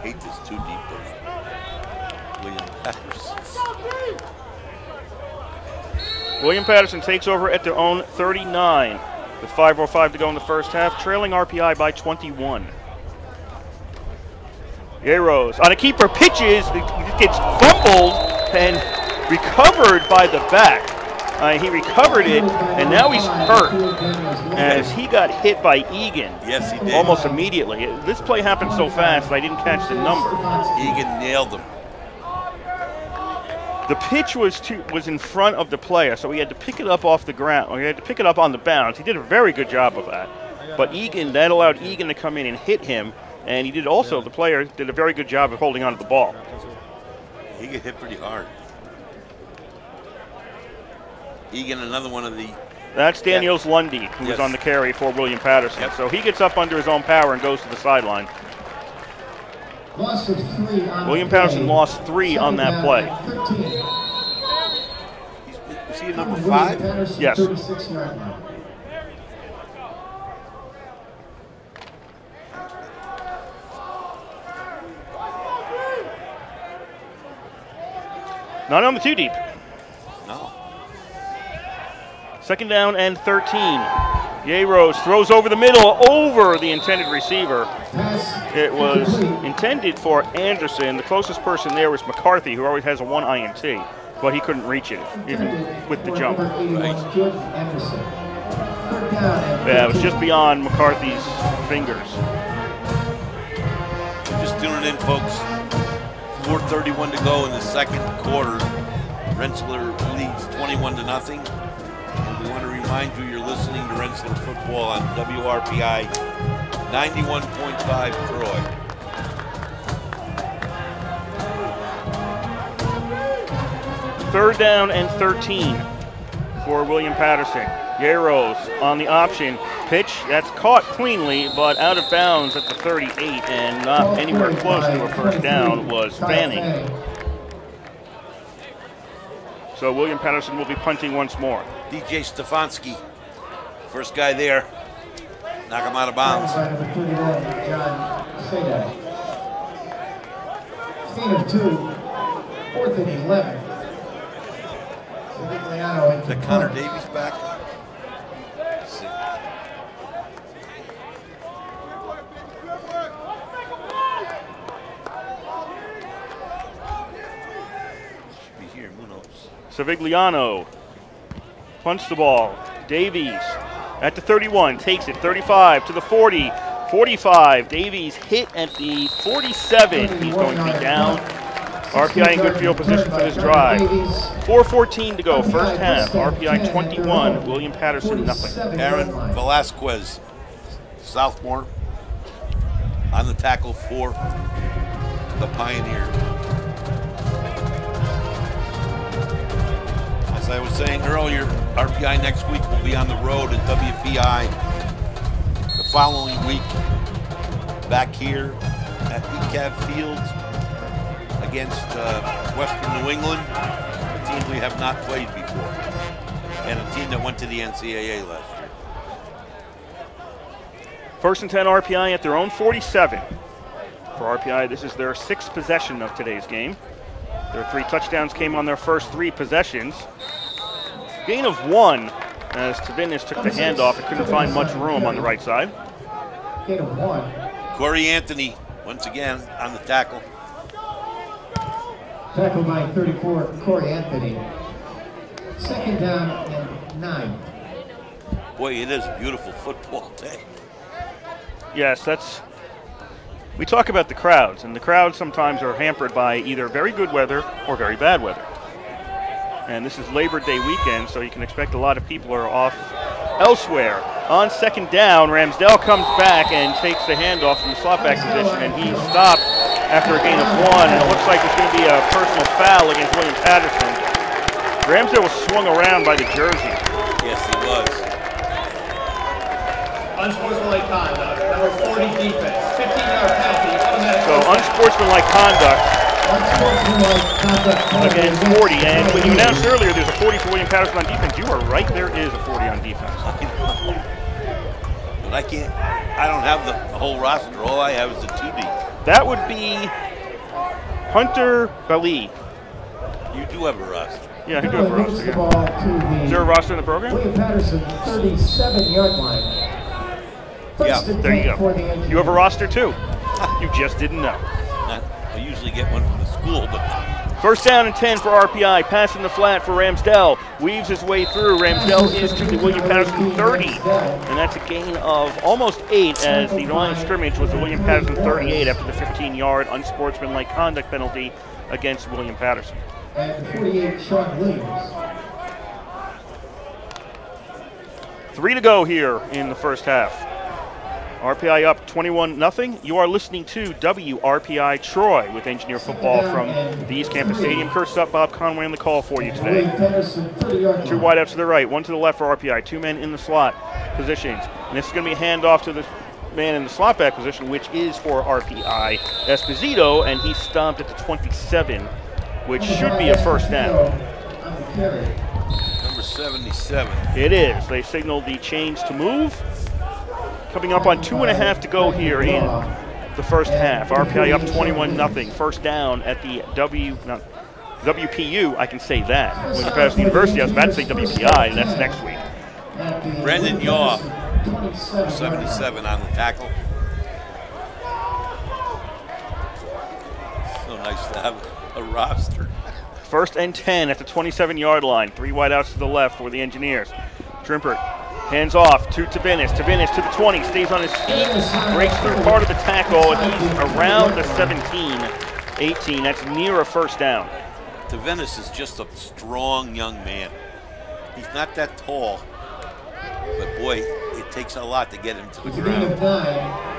hate this too deep of William Paterson. William Paterson takes over at their own 39 with 5:05 to go in the first half, trailing RPI by 21. Yeros on a keeper pitches, it gets fumbled and recovered by the back. He recovered it, and now he's hurt as he got hit by Egan. Yes, he did. Almost immediately. This play happened so fast, I didn't catch the number. Egan nailed him. The pitch was in front of the player, so he had to pick it up off the ground, or he had to pick it up on the bounce. He did a very good job of that. But Egan, that allowed Egan to come in and hit him, and he did also, the player did a very good job of holding on to the ball. He got hit pretty hard. Egan, another one of the... That's Daniels Lundy, who was on the carry for William Paterson. Yep. So he gets up under his own power and goes to the sideline. Loss of 3 on William Paterson lost 3 on that play. Is he number 5? Yes. 36-yard line. Not on the 2 deep. No. Second down and 13. Yeros throws over the middle, over the intended receiver. It was intended for Anderson. The closest person there was McCarthy, who always has a 1 INT, but he couldn't reach it, even with the jump. Right. Yeah, it was just beyond McCarthy's fingers. Just tuning in, folks. 4:31 to go in the second quarter. Rensselaer leads 21-0. And we want to remind you you're listening to Rensselaer football on WRPI 91.5 Troy. Third down and 13 for William Paterson. Yaros on the option. Pitch that's caught cleanly, but out of bounds at the 38 and not anywhere close to a first down was Fanning. So William Paterson will be punting once more. DJ Stefanski, first guy there. Knock him out of bounds. Gain of 2, 4th and 11. Is that Connor Davies back? Let's see. Should be here, who knows? Savigliano punts the ball. Davies at the 31, takes it 35 to the 40, 45. Davies hit at the 47. He's going to be down. RPI in good field position for this drive. 4:14 to go, first half. RPI 21, William Paterson nothing. Aaron Velasquez, sophomore, on the tackle for the Pioneers. As I was saying earlier, RPI next week will be on the road at WPI. The following week, back here at ECAV Field against Western New England, a team we have not played before, and a team that went to the NCAA last year. First and 10 RPI at their own 47. For RPI, this is their 6th possession of today's game. Their 3 touchdowns came on their first 3 possessions. Gain of 1 as Tavinis took the handoff and couldn't find much room on the right side. Gain of 1. Corey Anthony, once again, on the tackle. Tackled by 34, Corey Anthony. 2nd down and 9. Boy, it is a beautiful football day. Yes, we talk about the crowds, and the crowds sometimes are hampered by either very good weather or very bad weather. And this is Labor Day weekend, so you can expect a lot of people are off elsewhere. On 2nd down, Ramsdell comes back and takes the handoff from the slot-back position, and he's stopped after a gain of 1, and it looks like it's going to be a personal foul against William Paterson. Ramsdell was swung around by the jersey. Yes, he was. Unsportsmanlike conduct, number 40 defense, 15-yard penalty, automatic. So unsportsmanlike conduct against 40, and when you announced earlier there's a 40 for William Paterson on defense, you are right, there is a 40 on defense. But I don't have the whole roster, all I have is the 2D. That would be Hunter Bali. You do have a roster. Yeah, I do have a roster. Yeah. Is there a roster in the program? William Paterson, 37-yard line. Yeah, there you go. You have a roster too. You just didn't know. I usually get one from the school, but... First down and 10 for RPI. Passing the flat for Ramsdell. Weaves his way through. Ramsdell is to the William Paterson 30. And that's a gain of almost 8 as the line of scrimmage was the William Paterson 38 after the 15-yard unsportsmanlike conduct penalty against William Paterson. And 48, Sean Williams. 3 to go here in the first half. RPI up 21-0. You are listening to WRPI Troy with Engineer Football from the East Campus Stadium. Cursed up Bob Conway on the call for you today. 2 wideouts to the right, 1 to the left for RPI. 2 men in the slot positions. And this is going to be a handoff to the man in the slot back position, which is for RPI Esposito, and he's stopped at the 27, which should be a first down. Number 77. It is. They signaled the change to move. Coming up on 2.5 to go here in the first half. RPI up 21-0. First down at the WPU. I can say that. William Paterson University, I was about to say WPI, and that's next week. Brendan Yaw, 77 on the tackle. So nice to have a roster. First and 10 at the 27-yard line. 3 wideouts to the left for the Engineers. Drimpert hands off to Tavinis. Tavinis to the 20, stays on his feet, breaks through part of the tackle, and he's around the 17, 18. That's near a first down. Tavinis is just a strong young man. He's not that tall, but boy, it takes a lot to get him to the ground. Gain of 9,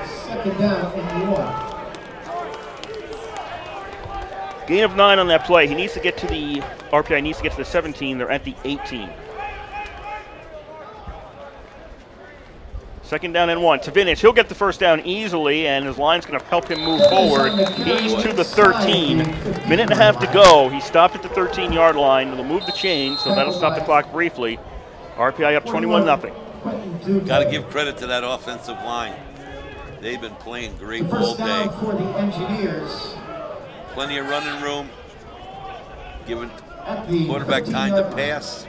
2nd down and 1. Gain of 9 on that play. He needs to get to the RPI needs to get to the 17. They're at the 18. Second down and 1. Tavinish, he'll get the first down easily, and his line's going to help him move forward. He's to the 13. Minute and a half to go. He stopped at the 13-yard line. It'll move the chain, so that'll stop the clock briefly. RPI up 21-0. Got to give credit to that offensive line. They've been playing great all day. For the Engineers. Plenty of running room. Giving quarterback time to pass.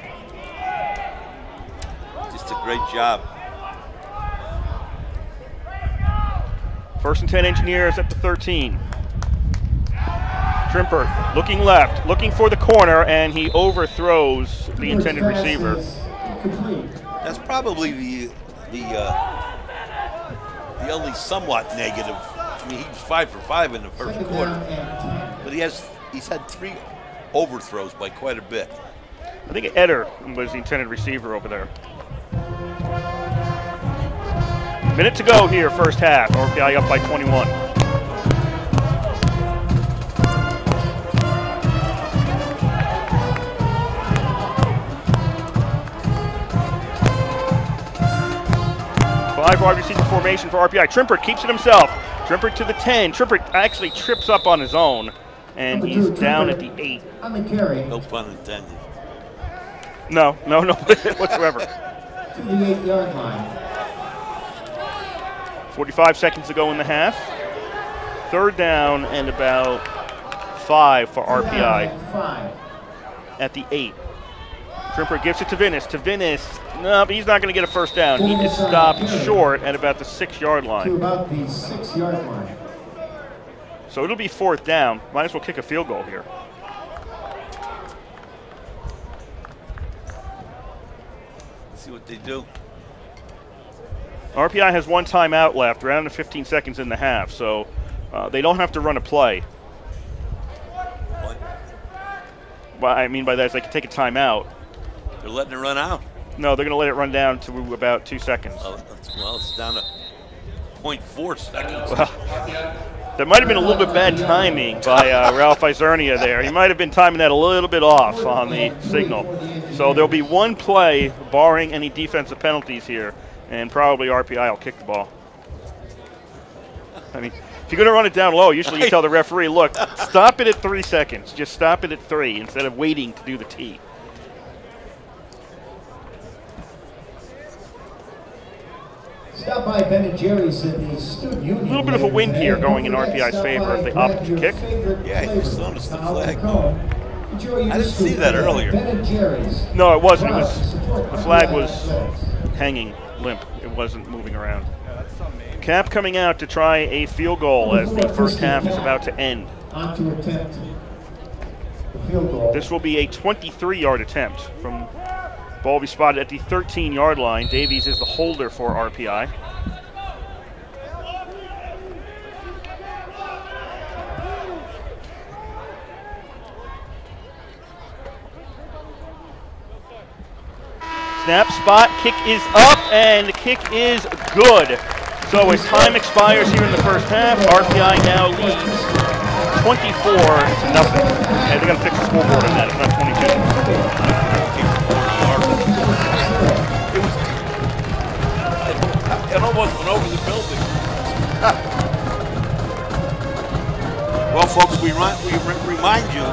Just a great job. First and 10 Engineers at the 13. Trimper looking left, looking for the corner, and he overthrows the intended receiver. That's probably the only somewhat negative. I mean, he was 5 for 5 in the first quarter, but he's had 3 overthrows by quite a bit. I think Eder was the intended receiver over there. Minute to go here, first half. RPI up by 21. Five wide receiver formation for RPI. Trimpert keeps it himself. Trimpert to the 10. Trimpert actually trips up on his own, and he's down at the 8. No pun intended. No whatsoever. To the 8-yard line. 45 seconds to go in the half. Third down and about 5 for RPI. At the 8. Trimper gives it to Vinnis. No, but he's not going to get a first down. He is stopped short at about the 6-yard line. To about the 6-yard line. So it'll be fourth down. Might as well kick a field goal here. See what they do. RPI has 1 timeout left, around 15 seconds in the half, so they don't have to run a play. What? What I mean by that is they can take a timeout. They're letting it run out. No, they're going to let it run down to about 2 seconds. Well, it's down to 0.4 seconds. Well, that might have been a little bit bad timing by Ralph Isernia there. He might have been timing that a little bit off on the signal. So there'll be 1 play, barring any defensive penalties here, and probably RPI will kick the ball. I mean, if you're going to run it down low, usually you tell the referee, look, stop it at 3 seconds. Just stop it at 3 instead of waiting to do the T. Stop by Ben & Jerry's in the Student Union. A little bit of a wind here going in RPI's favor if they opt to kick. Yeah, he just noticed the flag. I didn't see that earlier. No, it wasn't. It was the flag was hanging limp. It wasn't moving around. Cap coming out to try a field goal as the first half is about to end. This will be a 23-yard attempt. From ball will be spotted at the 13-yard line. Davies is the holder for RPI. Snap, spot, kick is up, and the kick is good. So as time expires here in the first half, RPI now leads 24-0. Yeah, they're going to fix the scoreboard on that. It's not 22. It almost went over the building. Well, folks, we remind you,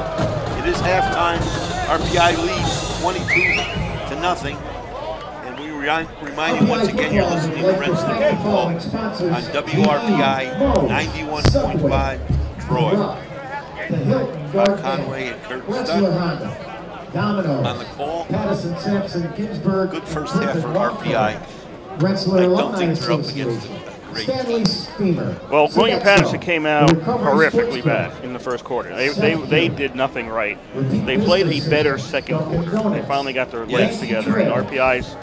it is halftime. RPI leads 22-0. And we remind you once again, you're listening to Rensselaer Football on WRPI 91.5 Troy. Bob Conway and Kurt Studd on the call. Paterson, Sampson, Ginsburg. Good first half for RPI. Rensselaer I don't Alumni think they're up against Association. a great Stanley Steamer. Well, William Paterson came out horrifically bad in the first quarter. They did nothing right. They played a better second quarter. They finally got their legs together, and RPI's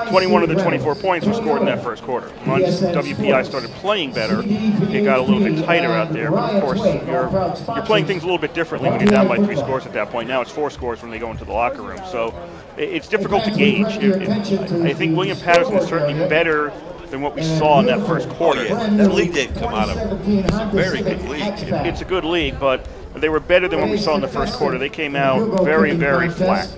21 of the 24 points were scored in that first quarter. Once WPI started playing better, it got a little bit tighter out there. But of course, you're playing things a little bit differently when you're down by 3 scores at that point. Now it's 4 scores when they go into the locker room. So it's difficult to gauge. I think William Paterson is certainly better than what we saw in that first quarter. Oh, yeah. That league they've come out of, it's a very good league. It's a good league, but they were better than what we saw in the first quarter. They came out very, very flat.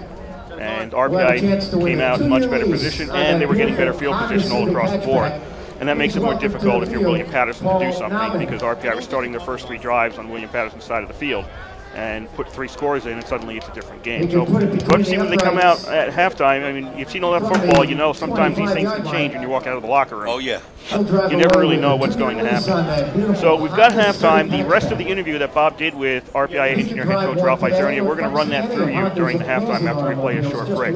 And RPI came out in much better position, and they were getting better field position all across the board. And that makes it more difficult if you're William Paterson to do something, because RPI was starting their first 3 drives on William Paterson's side of the field and put 3 scores in, and suddenly it's a different game. So we'll have to see when they come out at halftime. I mean, you've seen all that football, you know sometimes these things can change when you walk out of the locker room. Oh, yeah. You never really know what's going to happen. So we've got halftime. The rest of the interview that Bob did with RPI engineer head coach Ralph Izernia, we're going to run that through you during the halftime after we play a short break.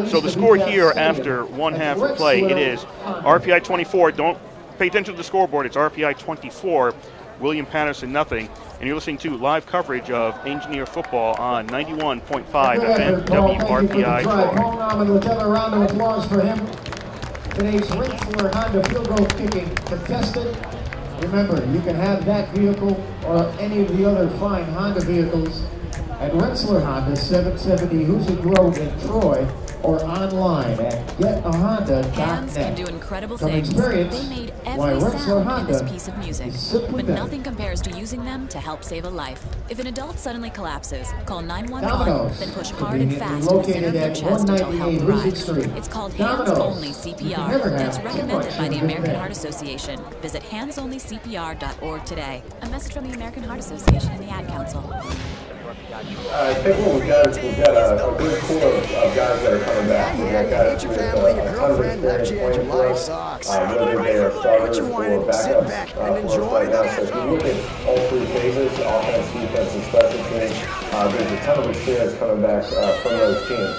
So the score here after 1 half of play, it is RPI 24. Don't pay attention to the scoreboard. It's RPI 24, William Paterson nothing. And you're listening to live coverage of Engineer football on 91.5 FM WRPI Troy. Let's have a round of applause for him. Today's Rensselaer Honda field goal kicking contestant. Remember, you can have that vehicle or any of the other fine Honda vehicles at Rensselaer Honda, 770 Hoosick Road in Troy, or online at getahonda.net. Hands can do incredible things. They made every sound in this piece of music, but nothing compares to using them to help save a life. If an adult suddenly collapses, call 911, then push hard and fast in the center of their chest until help arrives. It's called hands-only CPR, and it's recommended by the American Heart Association. Visit handsonlycpr.org today. A message from the American Heart Association and the Ad Council. I think what we've got is we've got a good core of guys that are coming back. We've got guys with a ton of experience playing for us, whether they are starters or backups for us right now. So if you look at all 3 phases, offense, defense, and special teams, there's a ton of experience coming back from those teams.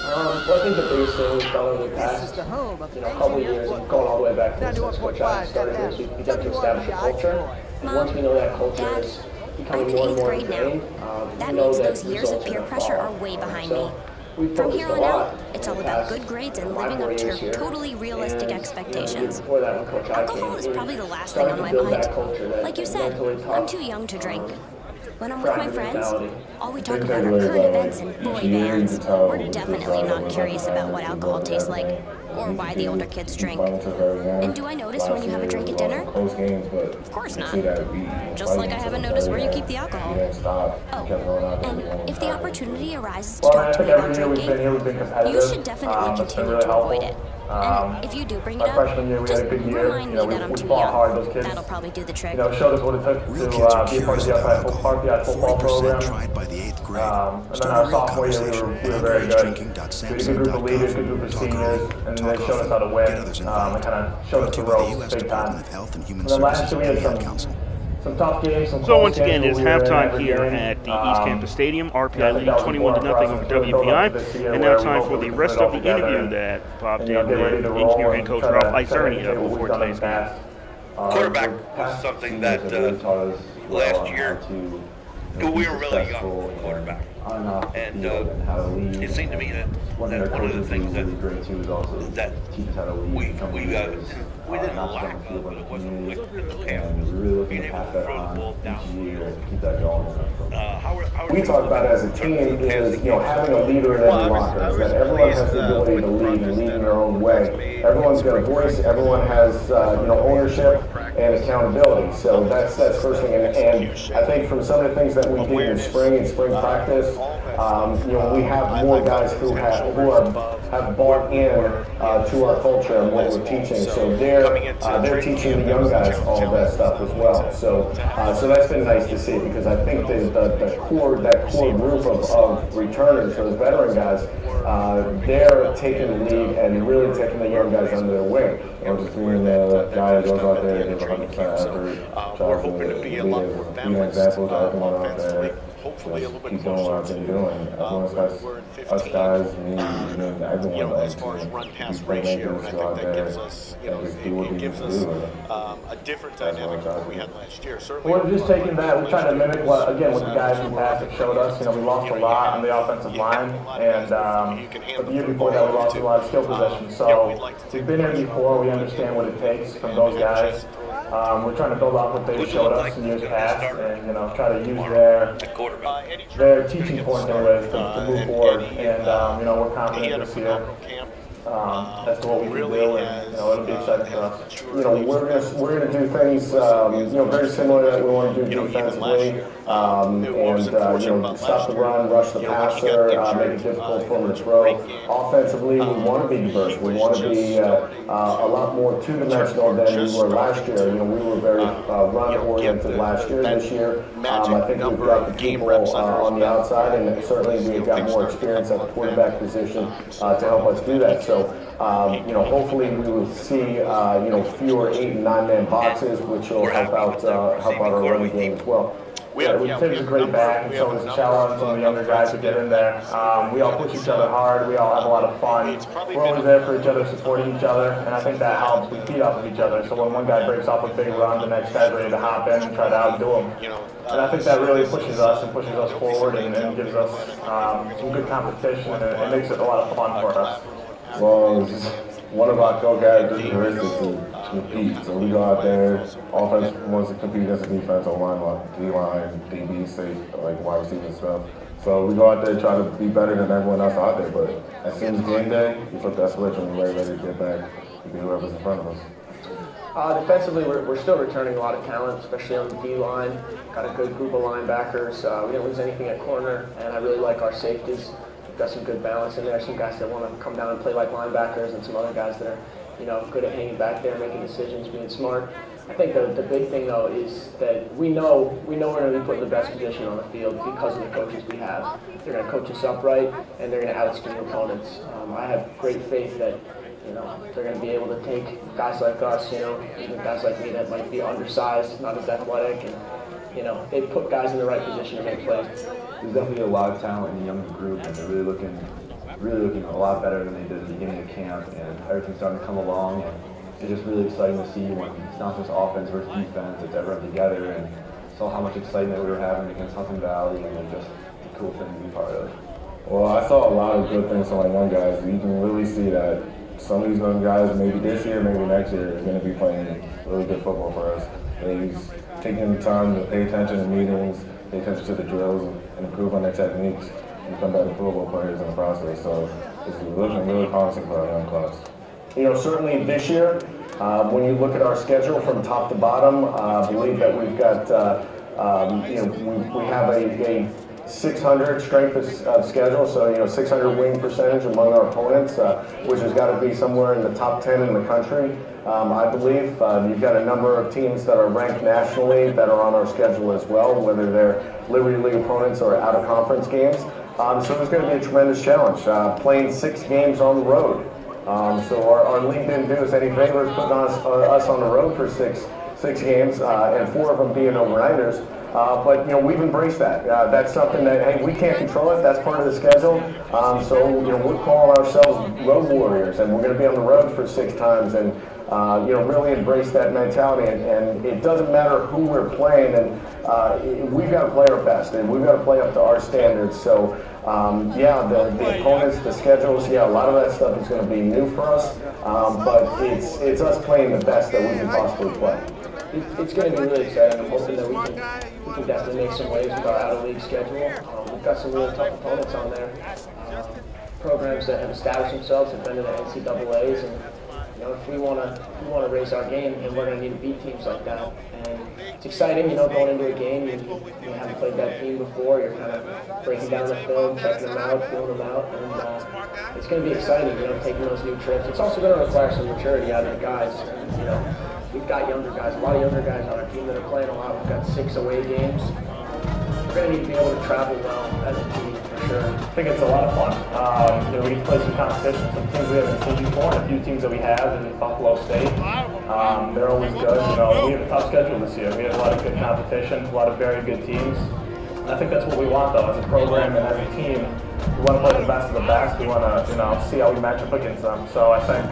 Well, I think the biggest thing we've done in the past, couple of years, going all the way back to since Coach I started this, we've begun to establish a culture. And once we know that culture is becoming more and more ingrained, that means those years of peer pressure are way behind me. From here on out, it's all about good grades and living up to your totally realistic expectations. Alcohol is probably the last thing on my mind. Like you said, I'm too young to drink. When I'm with my friends, all we talk about are current events and boy bands. We're definitely not curious about what alcohol tastes like, or why the older kids drink. And do I notice when you have a drink at dinner? Of course not. Just like I haven't noticed where you keep the alcohol. Oh, and if the opportunity arises to talk to me about drinking, you should definitely continue to avoid it. And if you do bring it up, just remind me that I'm too young. That'll probably do the trick. Showed us what it took to be a part of the RPI football program. And then our sophomore year, we were very good. We had a good group of leaders, good group of seniors, and they showed us how to win. And kind of showed us the ropes big time. And then last year we had some tough games. So once again, it is halftime here at the East Campus Stadium. RPI leading 21-0 over WPI. And now time for the rest of the interview that Bob did with engineer head coach Ralph Izernia before today's game. Quarterback was something that last year we were really young for quarterback. And it seemed to me that one of the things that we didn't lack of, but it wasn't like in the past, being able to throw the ball downfield. We talk about it as a team is, having a leader in every locker, is that everyone has the ability to lead and lead in their own way. Everyone's got a voice, everyone has, ownership and accountability. So that's first thing. And I think from some of the things that we did in spring practice, we have more guys who have bought in to our culture and what we're teaching. So they're teaching the young guys all of that stuff as well. So that's been nice to see, because I think that core group of returners, those veteran guys, they're taking the lead and really taking the young guys under their wing. Just being the guy who goes out there and gives 100% effort. We're hoping to be a lot more balanced offensively. Hopefully a little bit closer to us guys, and everyone, as far as run-pass ratio, I think that gives us, it gives us a different dynamic than what we had last year. Certainly, we're just taking that. We're trying to mimic what the guys in the past have showed us. We lost a lot on the offensive line, and the year before that, we lost a lot of skill possession. So we've been here before. We understand what it takes from those guys. We're trying to build off what they showed us in years past, and try to use their teaching points anyways to move forward. And we're confident this year. as to what we can do, and it'll be exciting for us. We're gonna do things very similar that we want to do defensively, and stop the run, rush the passer, make it difficult for him to throw. Offensively, we want to be diverse. We want to be a lot more two-dimensional than we were last year. We were very run-oriented last year. This year, I think we've got the people on the outside, and certainly we've got more experience at the quarterback position to help us do that. So, hopefully we will see fewer 8- and 9-man boxes, which will help out our running game as well. Tim's a great back, and so is Chella and some of the younger guys who get in there. We all push each other hard. We all have a lot of fun. We're always there for each other, supporting each other, and I think that helps. We feed off of each other. So when one guy breaks off a big run, the next guy's ready to hop in and try to outdo him. And I think that really pushes us forward and gives us some good competition, and it makes it a lot of fun for us. Well, it's just one of our guys' characteristics to compete. So we go out there, offense wants to compete against the defensive line, D-line, DB, say, like wide receiver and stuff. So we go out there try to be better than everyone else out there, but as soon as game day, we flip that switch and we're ready to get back to be whoever's in front of us. Defensively, we're still returning a lot of talent, especially on the D-line. Got a good group of linebackers. We didn't lose anything at corner, and I really like our safeties. We've got some good balance in there. Some guys that want to come down and play like linebackers, and some other guys that are, good at hanging back there, making decisions, being smart. I think the big thing though is that we know we're going to be put in the best position on the field because of the coaches we have. They're going to coach us up right, and they're going to out-scheme opponents. I have great faith that they're going to be able to take guys like us, even guys like me that might be undersized, not as athletic, and they put guys in the right position to make plays. There's definitely a lot of talent in the younger group, and they're really looking a lot better than they did at the beginning of camp, and everything's starting to come along, and it's just really exciting to see when it's not just offense versus defense, it's everyone together, and saw how much excitement we were having against Hudson Valley, and it's just a cool thing to be part of. Well, I saw a lot of good things from my young guys. You can really see that some of these young guys, maybe this year, maybe next year, are going to be playing really good football for us. He's taking the time to pay attention to meetings, pay attention to the drills, and improve on their techniques, and become better football players in the process. So it's looking really promising for our young class. Certainly this year, when you look at our schedule from top to bottom, I believe that we've got, we have a 600 strength of schedule, so 600 win percentage among our opponents, which has got to be somewhere in the top 10 in the country. I believe you've got a number of teams that are ranked nationally that are on our schedule as well, whether they're Liberty League opponents or out-of-conference games. So it's going to be a tremendous challenge, playing 6 games on the road. So our league didn't do us any favors putting us on the road for six games, and 4 of them being overnighters. But we've embraced that. That's something that, hey, we can't control it. That's part of the schedule. So we're calling ourselves road warriors, and we're going to be on the road for 6 times, and really embrace that mentality. And it doesn't matter who we're playing, and we've got to play our best, and we've got to play up to our standards. So the opponents, the schedules, a lot of that stuff is going to be new for us. But it's us playing the best that we can possibly play. It's going to be really exciting. I'm hoping that we can definitely make some waves with our out-of-league schedule. We've got some really tough opponents on there. Programs that have established themselves, have been to the NCAAs, and if we want to raise our game, and we're going to need to beat teams like that. And it's exciting, going into a game, you haven't played that team before. You're kind of breaking down the film, checking them out, feeling them out, and it's going to be exciting, taking those new trips. It's also going to require some maturity out of the guys. We've got younger guys, a lot of younger guys on our team that are playing a lot. We've got 6 away games. We're going to need to be able to travel well as a team, for sure. I think it's a lot of fun. We get to play some competition, some teams we haven't seen before, and a few teams that we have in Buffalo State. They're always good. We have a tough schedule this year. We have a lot of good competition, a lot of very good teams. And I think that's what we want, though, as a program and as a team. We want to play the best of the best. We want to, see how we match up against them. So I think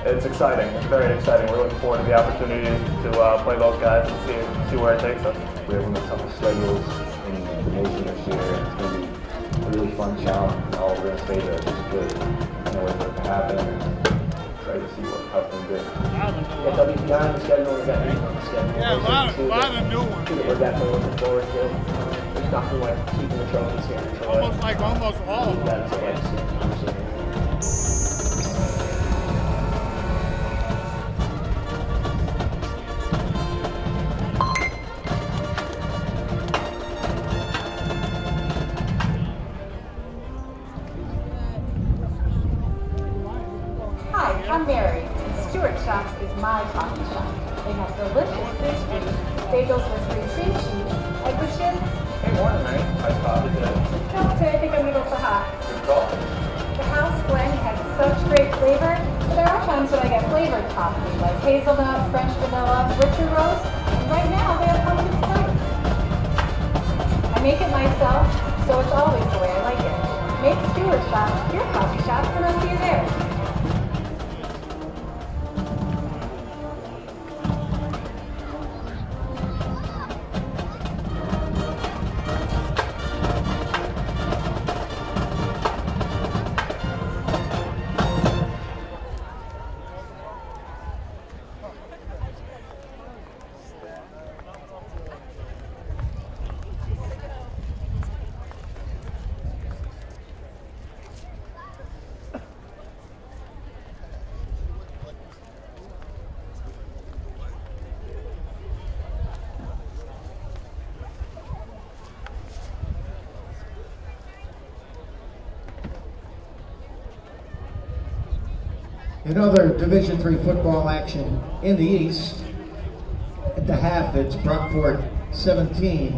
it's exciting. It's very exciting. We're looking forward to the opportunity to play those guys and see where it takes us. We have one of the toughest schedules in the nation this year. It's going to be a really fun challenge, and all we're going to stay there just good. Can't wait for it to happen, and excited to see how it's going to do. We got WPI on the schedule, we got East on the schedule. Yeah, a lot of new ones. Two that we're definitely looking forward to. There's nothing like keeping the trophies here in Troy. Almost all of them. That is a legacy. is my coffee shop. They have delicious pastries, bagels with free cream cheese, egg with chips. Hey, morning, man. Iced coffee today. No, today I think I'm going to go for hot. Good call. The house blend has such great flavor, but there are times when I get flavored coffee, like hazelnut, French vanilla, richer roast, and right now they have pumpkin spice. I make it myself, so it's always the way I like it. Make Stewart Shop your coffee shop, and I'll see you there. In other Division III football action in the East, at the half it's Brockport 17,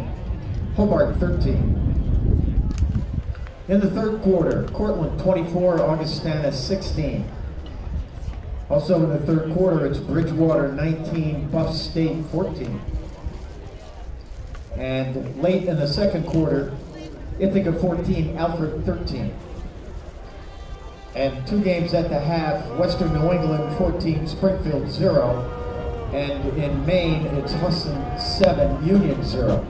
Hobart 13. In the third quarter, Cortland 24, Augustana 16. Also in the third quarter, it's Bridgewater 19, Buff State 14. And late in the second quarter, Ithaca 14, Alfred 13. And two games at the half, Western New England 14, Springfield 0. And in Maine, it's Husson 7, Union 0.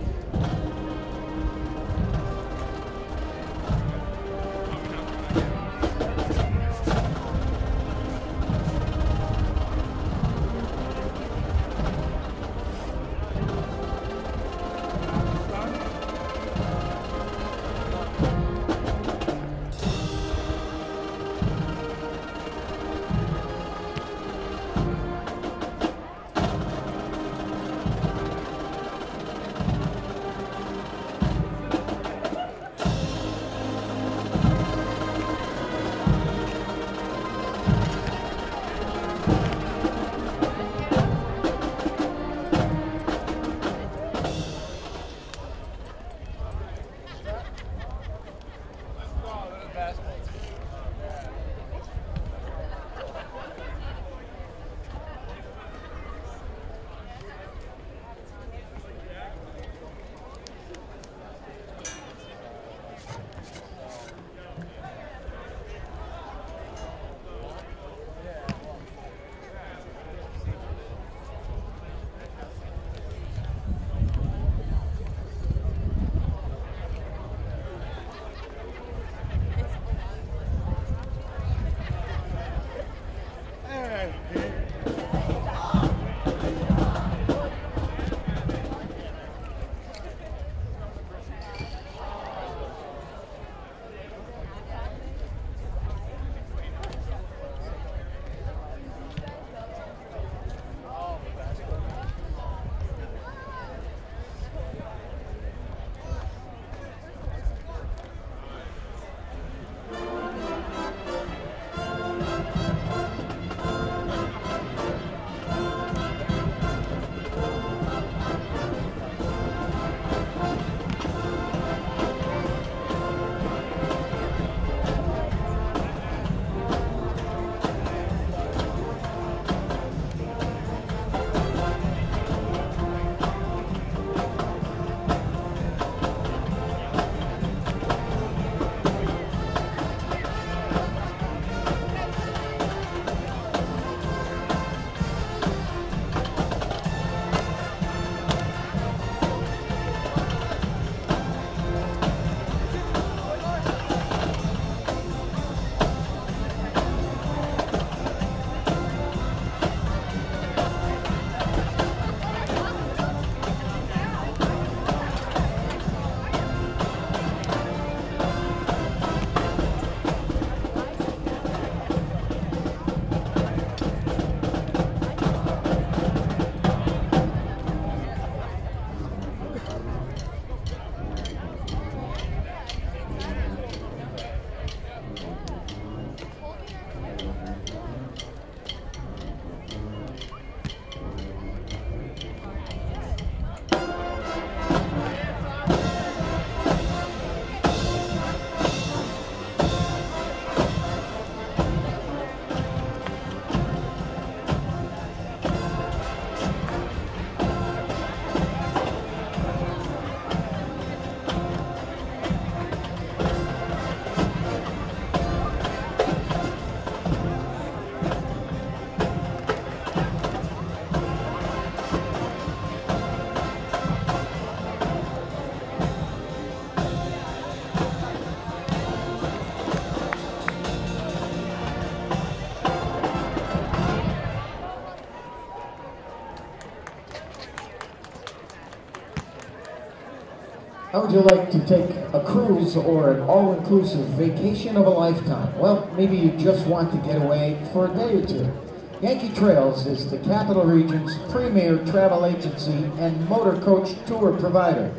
How would you like to take a cruise or an all-inclusive vacation of a lifetime? Well, maybe you just want to get away for a day or two. Yankee Trails is the Capital Region's premier travel agency and motor coach tour provider.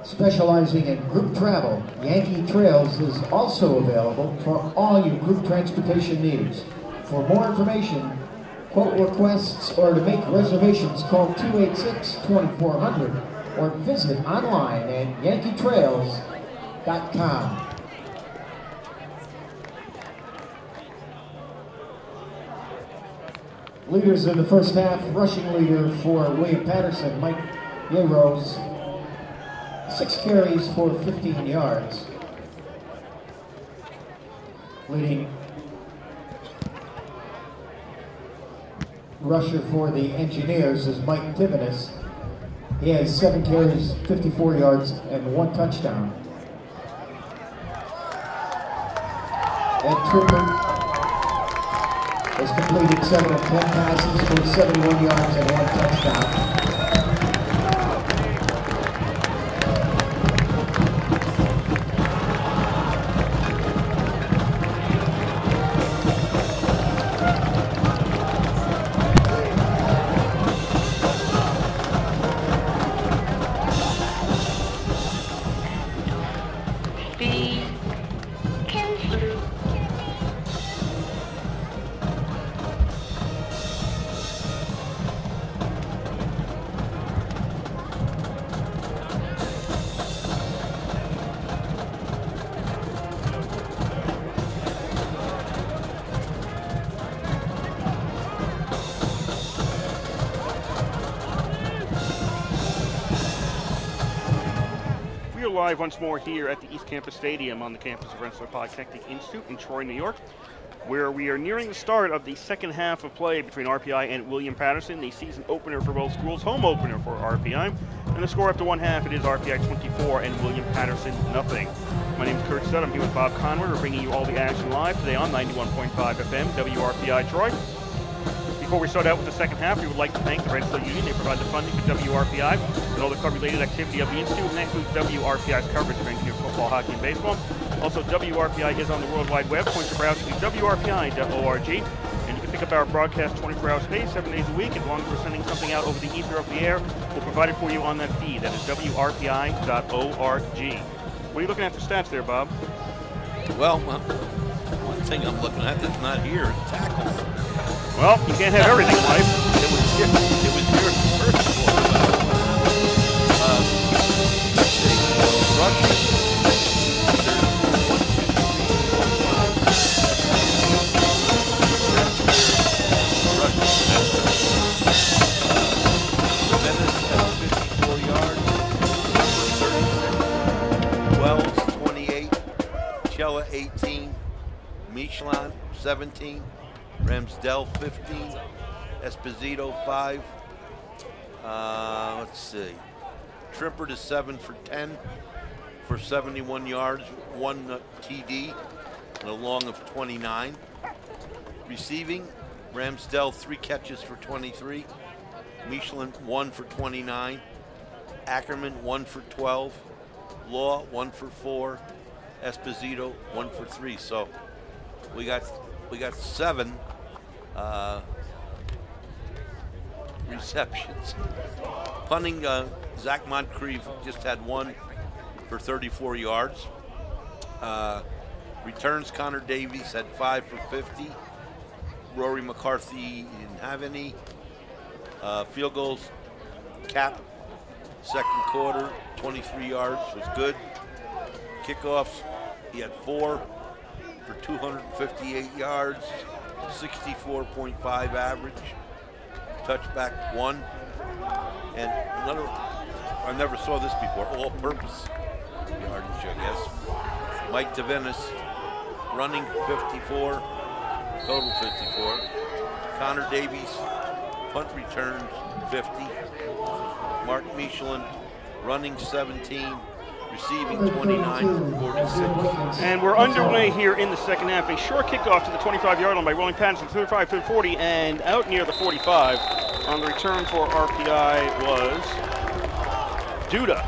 Specializing in group travel, Yankee Trails is also available for all your group transportation needs. For more information, quote requests, or to make reservations, call 286-2400 or visit online at yankeetrails.com. Leaders in the first half, rushing leader for William Paterson, Mike Rose, 6 carries for 15 yards. Leading rusher for the Engineers is Mike Tivenis. He has 7 carries, 54 yards, and 1 touchdown. Ed Tripper has completed 7 of 10 passes for 71 yards and 1 touchdown. Live once more here at the East Campus Stadium on the campus of Rensselaer Polytechnic Institute in Troy, New York, where we are nearing the start of the second half of play between RPI and William Paterson, the season opener for both schools, home opener for RPI. And the score after one half, it is RPI 24 and William Paterson nothing. My name is Kurt Studd. I'm here with Bob Conway. We're bringing you all the action live today on 91.5 FM, WRPI Troy. Before we start out with the second half, we would like to thank the Rensselaer Union. They provide the funding for WRPI and all the club-related activity of the Institute, and that includes WRPI's coverage of NQ football, hockey, and baseball. Also, WRPI is on the World Wide Web. Point your browser to WRPI.org, and you can pick up our broadcast 24 hours a day, 7 days a week. As long as we're sending something out over the ether of the air, we'll provide it for you on that feed. That is WRPI.org. What are you looking at for stats there, Bob? Well, one thing I'm looking at that's not here is tackles. Well, you can't have everything in life. It was here in the first quarter. Let's see. Rushing. Dennis at 54 yards. 36. Wells, 28. Chella, 18. Michelin, 17. Ramsdell 15, Esposito 5. Let's see. Tripper to 7 for 10 for 71 yards, 1 TD, and a long of 29. Receiving, Ramsdell 3 catches for 23. Michelin 1 for 29. Ackerman 1 for 12. Law 1 for 4. Esposito 1 for 3. So we got 7 receptions. Punting, Zach Moncrief just had 1 for 34 yards. Returns, Connor Davies had 5 for 50. Rory McCarthy didn't have any. Field goals, Cap, second quarter, 23 yards, was good. Kickoffs, he had 4 for 258 yards, 64.5 average. Touchback 1. And another, I never saw this before, all-purpose yardage, I guess. Mike Devenis, running 54, total 54. Connor Davies, punt returns 50. Mark Michelin, running 17, receiving 29 for 46. And we're underway here in the second half. A short kickoff to the 25-yard line by William Paterson, 35 to the 40, and out near the 45. On the return for RPI was Duda,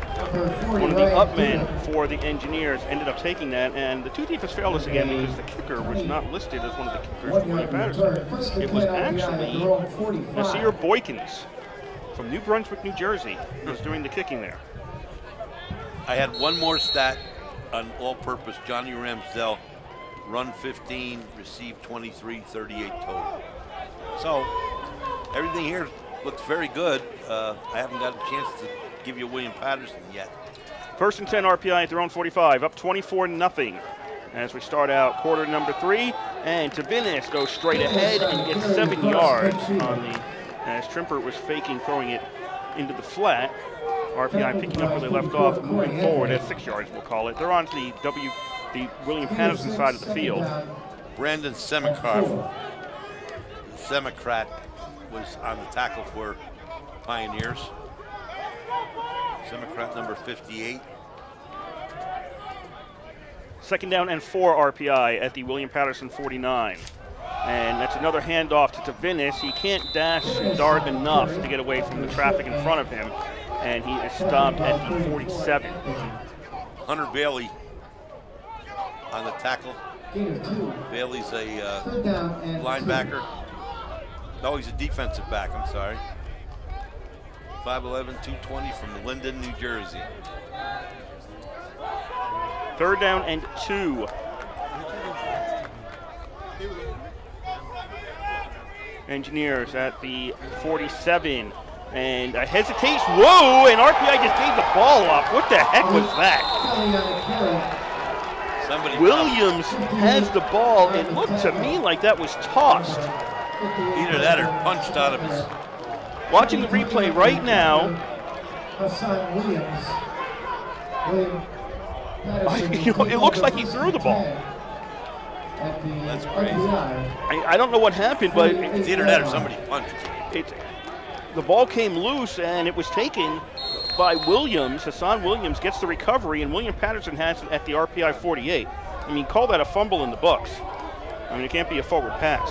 one of the upmen for the Engineers, ended up taking that, and the two deepest failed us again because the kicker was not listed as one of the kickers for William Paterson. It was actually Nasir Boykins from New Brunswick, New Jersey, who was doing the kicking there. I had one more stat on all-purpose. Johnny Ramsdell, run 15, received 23, 38 total. So everything here looks very good. I haven't got a chance to give you William Paterson yet. First and 10 RPI at their own 45, up 24-0 as we start out quarter number 3. And Tavinis goes straight ahead and gets 7 yards on the, as Trimper was faking throwing it into the flat. RPI picking up where they left off, moving forward at 6 yards, we'll call it. They're on to the William Paterson side of the field. Brandon Semikrat was on the tackle for Pioneers. Semikrat number 58. Second down and 4 RPI at the William Paterson 49. And that's another handoff to Tavinis. He can't dash and dart enough to get away from the traffic in front of him. And he is stopped at the 47. Hunter Bailey on the tackle. Bailey's a linebacker. No, he's a defensive back, I'm sorry. 5'11", 220 from Linden, New Jersey. Third down and 2. Engineers at the 47. And a hesitation. Whoa! And RPI just gave the ball up. What the heck was that? Williams has the ball. It looked to me like that was tossed. Either that or punched out of his. Watching the replay right now. It looks like he threw the ball. That's crazy. I don't know what happened, but it's either that or somebody punched. The ball came loose and it was taken by Williams. Hassan Williams gets the recovery, and William Paterson has it at the RPI 48. I mean, call that a fumble in the books. I mean, it can't be a forward pass.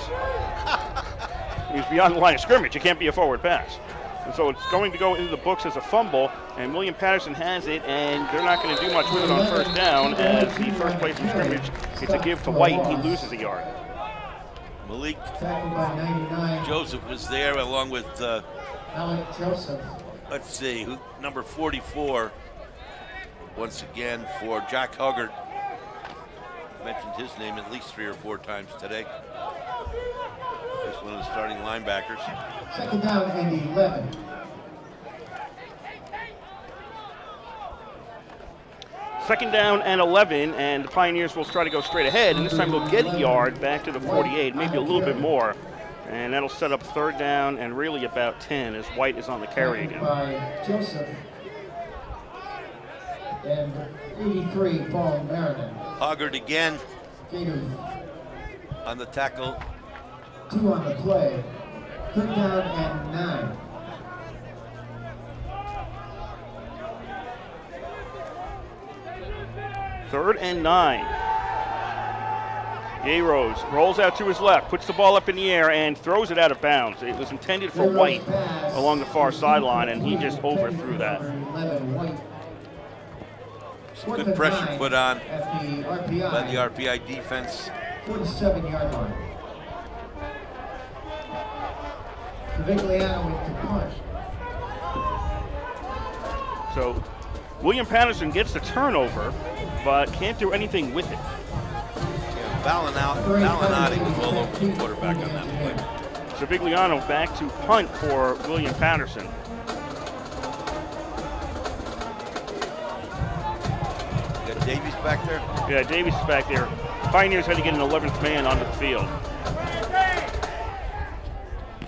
He was beyond the line of scrimmage. It can't be a forward pass. And so it's going to go into the books as a fumble, and William Paterson has it, and they're not going to do much with it on first down, as the first play from scrimmage, it's a give to White. He loses a yard. Malik Joseph was there along with let's see, number 44, once again for Jack Huggard. Mentioned his name at least 3 or 4 times today. He's one of the starting linebackers. Second down and 11. Second down and 11, and the Pioneers will try to go straight ahead, and this time they'll get a yard back to the 48, maybe a little bit more. And that'll set up third down and really about 10 as White is on the carry again. By Joseph and 83, Paul Marion. Hoggard again on the tackle. 2 on the play. Third down and 9. Third and 9. Rose rolls out to his left, puts the ball up in the air, and throws it out of bounds. It was intended for White along the far sideline, and he just overthrew that. Some good pressure put on by the RPI defense. 47-yard line. Vigliano into punt. So William Paterson gets the turnover, but can't do anything with it. Ballinati was all over the quarterback on that play. So Vigliano back to punt for William Paterson. You got Davies back there? Yeah, Davies is back there. Pioneers had to get an 11th man onto the field.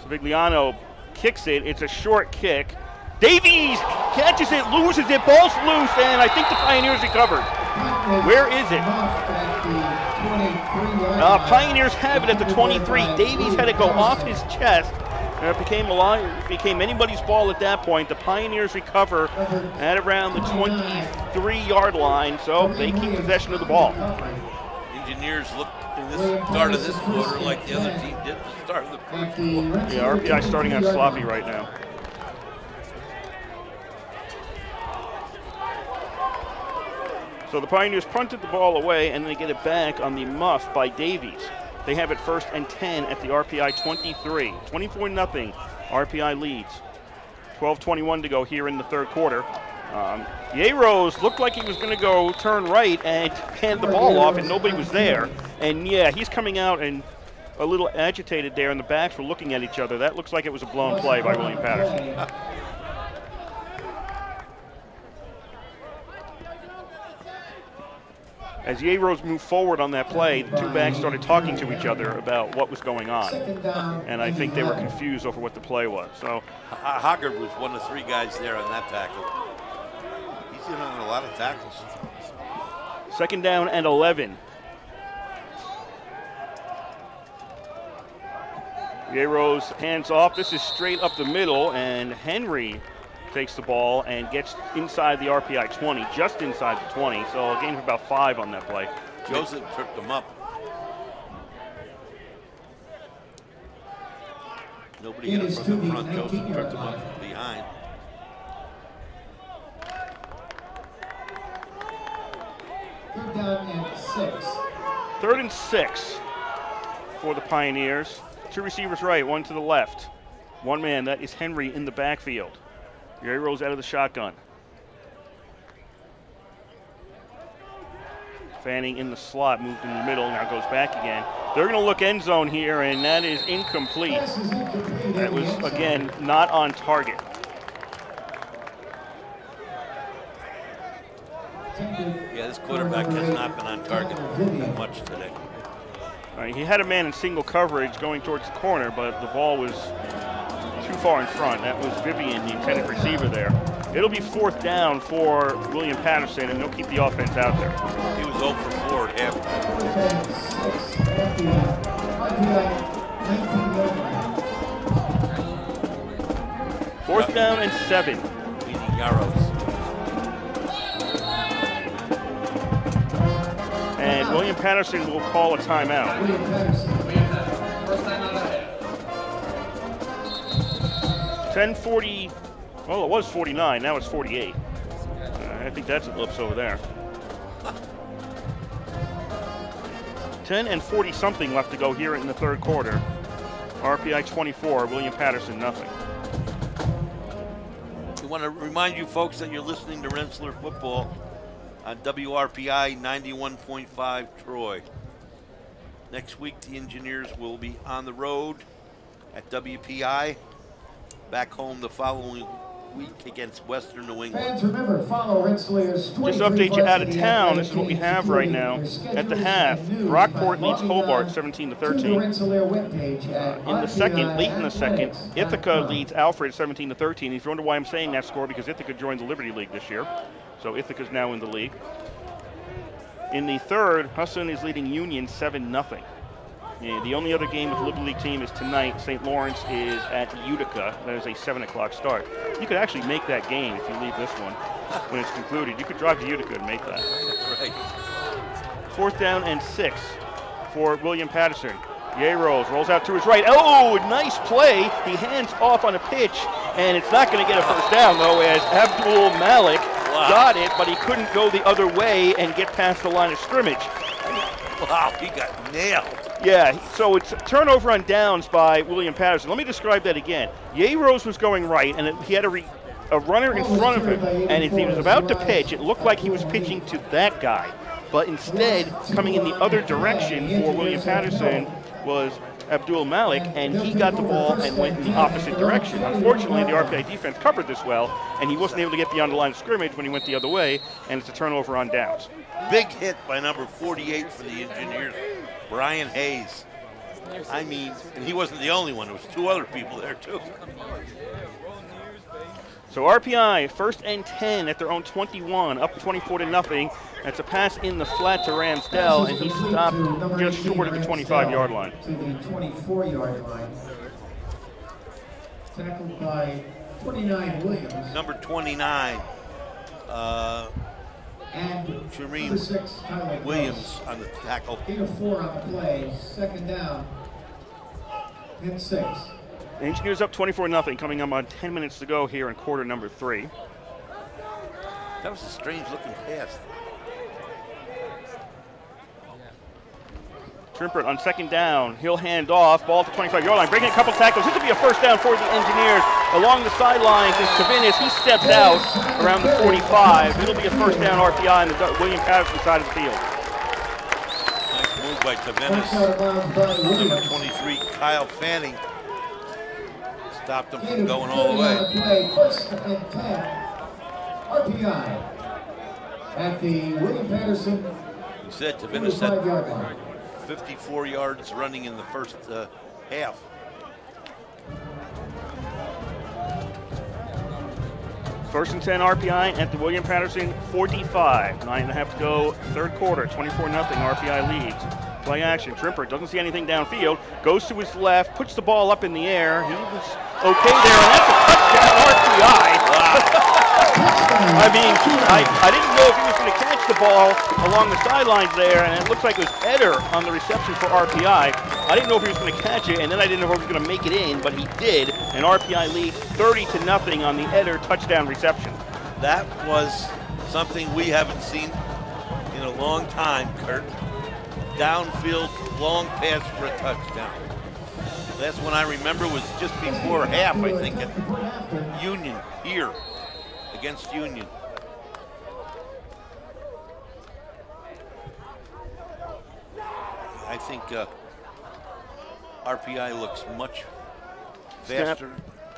So Vigliano kicks it. It's a short kick. Davies catches it, loses it, ball's loose, and I think the Pioneers recovered. Where is it? Pioneers have it at the 23. Davies had to go off his chest. It became anybody's ball at that point. The Pioneers recover at around the 23-yard line, so they keep possession of the ball. Engineers look in this start of this quarter like the other team did at the start of the first quarter. Yeah, RPI starting out sloppy right now. So the Pioneers punted the ball away, and they get it back on the muff by Davies. They have it 1st and 10 at the RPI 23. 24-0, RPI leads. 12:21 to go here in the third quarter. Yeros looked like he was going to go turn right and hand the ball off, and nobody was there. And yeah, he's coming out and a little agitated there, and the backs were looking at each other. That looks like it was a blown play by William Paterson. As Yeros moved forward on that play, the two backs started talking to each other about what was going on. And I think they were confused over what the play was. So Hoggard was one of 3 guys there on that tackle. He's in on a lot of tackles. 2nd down and 11. Yeros hands off. This is straight up the middle, and Henry takes the ball and gets inside the RPI 20, just inside the 20. So a gain of about 5 on that play. Joseph tripped him up. Nobody hit him from the front. Joseph tripped him up from behind. Third down and 6. 3rd and 6 for the Pioneers. 2 receivers right, 1 to the left. 1 man, that is Henry in the backfield. Yeros out of the shotgun. Fanning in the slot, moved in the middle, now goes back again. They're going to look end zone here, and that is incomplete. That was, again, not on target. Yeah, this quarterback has not been on target much today. All right, he had a man in single coverage going towards the corner, but the ball was too far in front. That was Vivian, the intended receiver there. It'll be 4th down for William Paterson, and they'll keep the offense out there. He was 0 for 4 at half. 4th down and 7. Leading Yaros. And William Paterson will call a timeout. First time out of half. 10:40, well, it was 49, now it's 48. I think that's ellipse over there. 10 and 40 something left to go here in the third quarter. RPI 24, William Paterson nothing. We want to remind you folks that you're listening to Rensselaer Football on WRPI 91.5 Troy. Next week, the Engineers will be on the road at WPI. Back home the following week against Western New England. Fans, remember, follow Rensselaer's 23 Just update you out of town. This is what we have right now. At the half, Rockport leads Hobart 17-13. In the second, late in the second, Ithaca leads Alfred 17-13. If you wonder why I'm saying that score, because Ithaca joined the Liberty League this year. So Ithaca's now in the league. In the third, Husson is leading Union 7-0. Yeah, the only other game with the Liberty League team is tonight. St. Lawrence is at Utica. That is a 7 o'clock start. You could actually make that game if you leave this one when it's concluded. You could drive to Utica and make that. That's right. 4th down and 6 for William Paterson. Yeros rolls out to his right. Oh, nice play. He hands off on a pitch, and it's not going to get a first down, though, as Abdul Malik got it, but he couldn't go the other way and get past the line of scrimmage. Wow, he got nailed. Yeah, so it's a turnover on downs by William Paterson. Let me describe that again. Yeros was going right, and he had a runner in front of him, and as he was about to pitch, it looked like he was pitching to that guy. But instead, coming in the other direction for William Paterson was Abdul Malik, and he got the ball and went in the opposite direction. Unfortunately, the RPI defense covered this well, and he wasn't able to get beyond the line of scrimmage when he went the other way, and it's a turnover on downs. Big hit by number 48 for the Engineers, Brian Hayes. I mean, and he wasn't the only one. There was 2 other people there, too. So RPI, 1st and 10 at their own 21, up 24-0. That's a pass in the flat to Ramsdell, and he stopped just short of the 25-yard line. To the 24-yard line. Tackled by 29 Williams. Number 29, and Shereen Williams on the tackle. 8 of 4 on the play. 2nd down and 6. Engineers up 24-0, coming up on 10 minutes to go here in quarter number 3. That was a strange looking pass. Trimpert on second down. He'll hand off. Ball to 25-yard line. Breaking a couple tackles. This will be a first down for the Engineers. Along the sidelines is Tavinis. He steps out around the 45. It'll be a first down RPI on the William Paterson side of the field. Nice move by Tavinis. Number 23, Kyle Fanning, stopped him from going all the way. First and 10. RPI at the William Paterson. He said Tavinis had 54 yards running in the first half. First and 10 RPI at the William Paterson 45. 9.5 to go, third quarter, 24-0 RPI leads. Play action, Trimpert doesn't see anything downfield, goes to his left, puts the ball up in the air. He was okay there, and that's a touchdown RPI. Wow. I mean, I didn't know if he was going to catch the ball along the sidelines there, and it looks like it was Eder on the reception for RPI. I didn't know if he was going to catch it, and then I didn't know if he was going to make it in, but he did, and RPI leads 30-0 on the Eder touchdown reception. That was something we haven't seen in a long time, Kurt. Downfield, long pass for a touchdown. Last one I remember was just before half, I think, at Union, here, against Union. I think RPI looks much faster.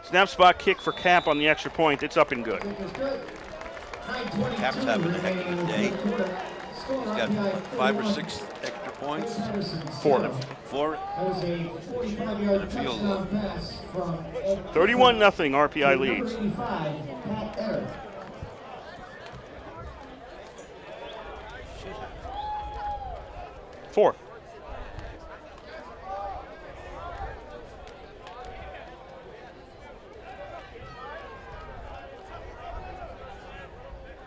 Snap spot kick for Cap on the extra point. It's up and good. Cap's having a heck of a day. He's got 5 or 6 extra points. 4. And a field goal. 31-0 RPI leads. 4.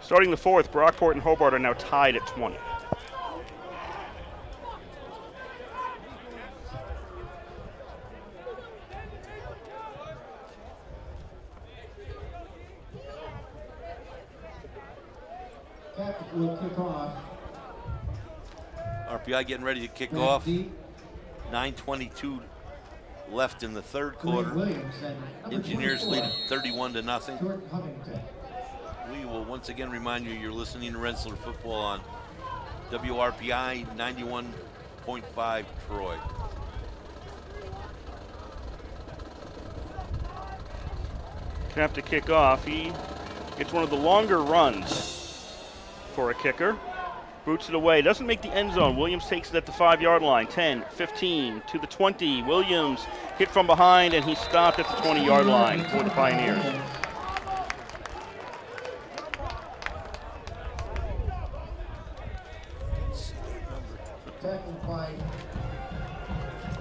Starting the fourth, Brockport and Hobart are now tied at 20. Will kick off. RPI getting ready to kick off. 9:22 left in the third quarter. Engineers lead 31-0. We will once again remind you you're listening to Rensselaer Football on WRPI 91.5 Troy. Cap to kick off. He gets one of the longer runs for a kicker. Boots it away. Doesn't make the end zone. Williams takes it at the 5-yard line. 10, 15, to the 20. Williams hit from behind, and he stopped at the 20-yard line for the Pioneers.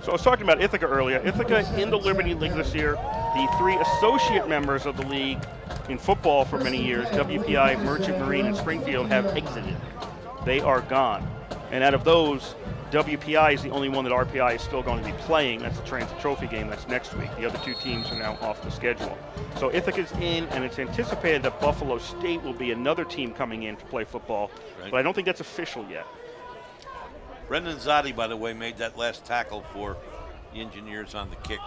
So I was talking about Ithaca earlier. Ithaca in the Liberty League this year. The 3 associate members of the league in football for many years, WPI, Merchant Marine, and Springfield, have exited. They are gone. And out of those, WPI is the only one that RPI is still going to be playing. That's the Transit Trophy game. That's next week. The other 2 teams are now off the schedule. So Ithaca's in, and it's anticipated that Buffalo State will be another team coming in to play football. Right. But I don't think that's official yet. Brendan Zotti, by the way, made that last tackle for the Engineers on the kick.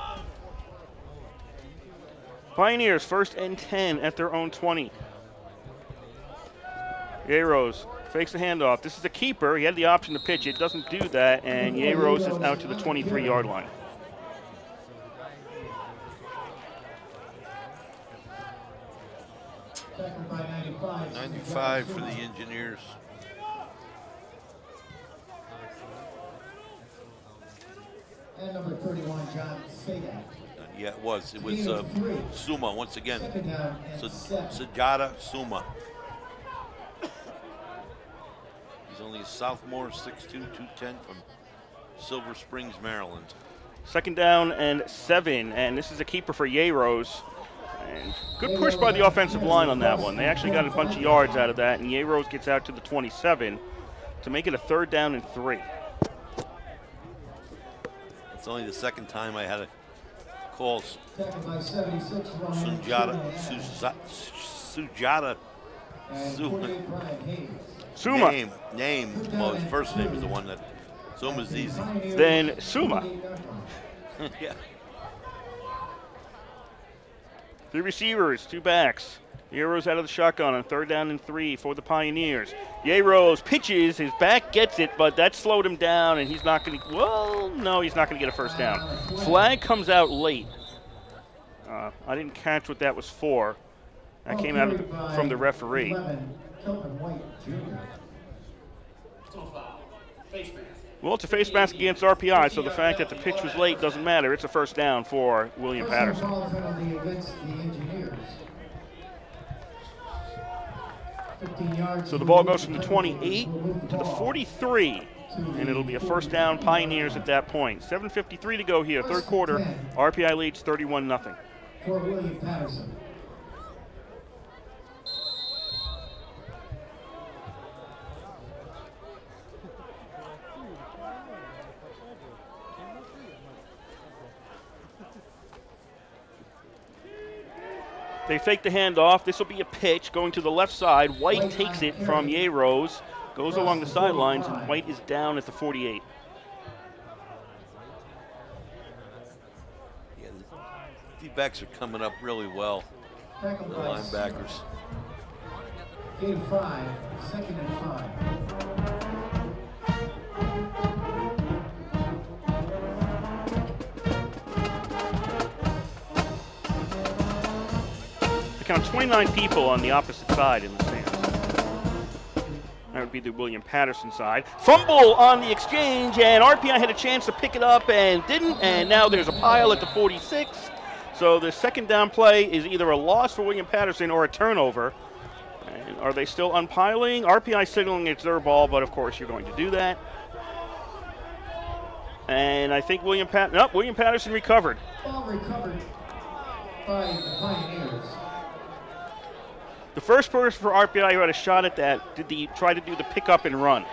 Pioneers, 1st and 10 at their own 20. Yeros fakes the handoff. This is a keeper. He had the option to pitch it. Doesn't do that, and Yeros is out to the 23-yard line. Second by 95. 95 for the Engineers. And number 31, John Sadak. Yeah, it was Suma once again. Sajada Suma. He's only a sophomore, 6'2", 210 from Silver Springs, Maryland. 2nd down and 7, and this is a keeper for Yeros. And good push by the offensive line on that one. They actually got a bunch of yards out of that, and Yeros gets out to the 27 to make it a 3rd down and 3. It's only the 2nd time I had a call Sujata Suma. Name. Well, his first name is the one that Suma's easy. Then Suma. Yeah. 3 receivers, 2 backs. Yeros out of the shotgun on 3rd down and 3 for the Pioneers. Yeros pitches, his back gets it, but that slowed him down, and he's not going to, well, no, he's not going to get a first down. Flag comes out late. I didn't catch what that was for. That came out from the referee. Well, it's a face mask against RPI, so the fact that the pitch was late doesn't matter. It's a first down for William Paterson. So the ball goes from the 28 to the 43, and it'll be a first down Pioneers at that point. 7:53 to go here, 3rd quarter. RPI leads 31-0. For William Paterson. They fake the handoff. This will be a pitch going to the left side. White takes it from Yeros, goes along the sidelines, and White is down at the 48. Yeah, the D-backs are coming up really well, the linebackers. Game 5, 2nd and 5. Count 29 people on the opposite side in the stands. That would be the William Paterson side. Fumble on the exchange, and RPI had a chance to pick it up and didn't, and now there's a pile at the 46. So the 2nd down play is either a loss for William Paterson or a turnover. And are they still unpiling? RPI signaling it's their ball, but of course you're going to do that. And I think William Paterson recovered. Ball recovered by the Pioneers. The first person for RPI who had a shot at that tried to do the pick up and run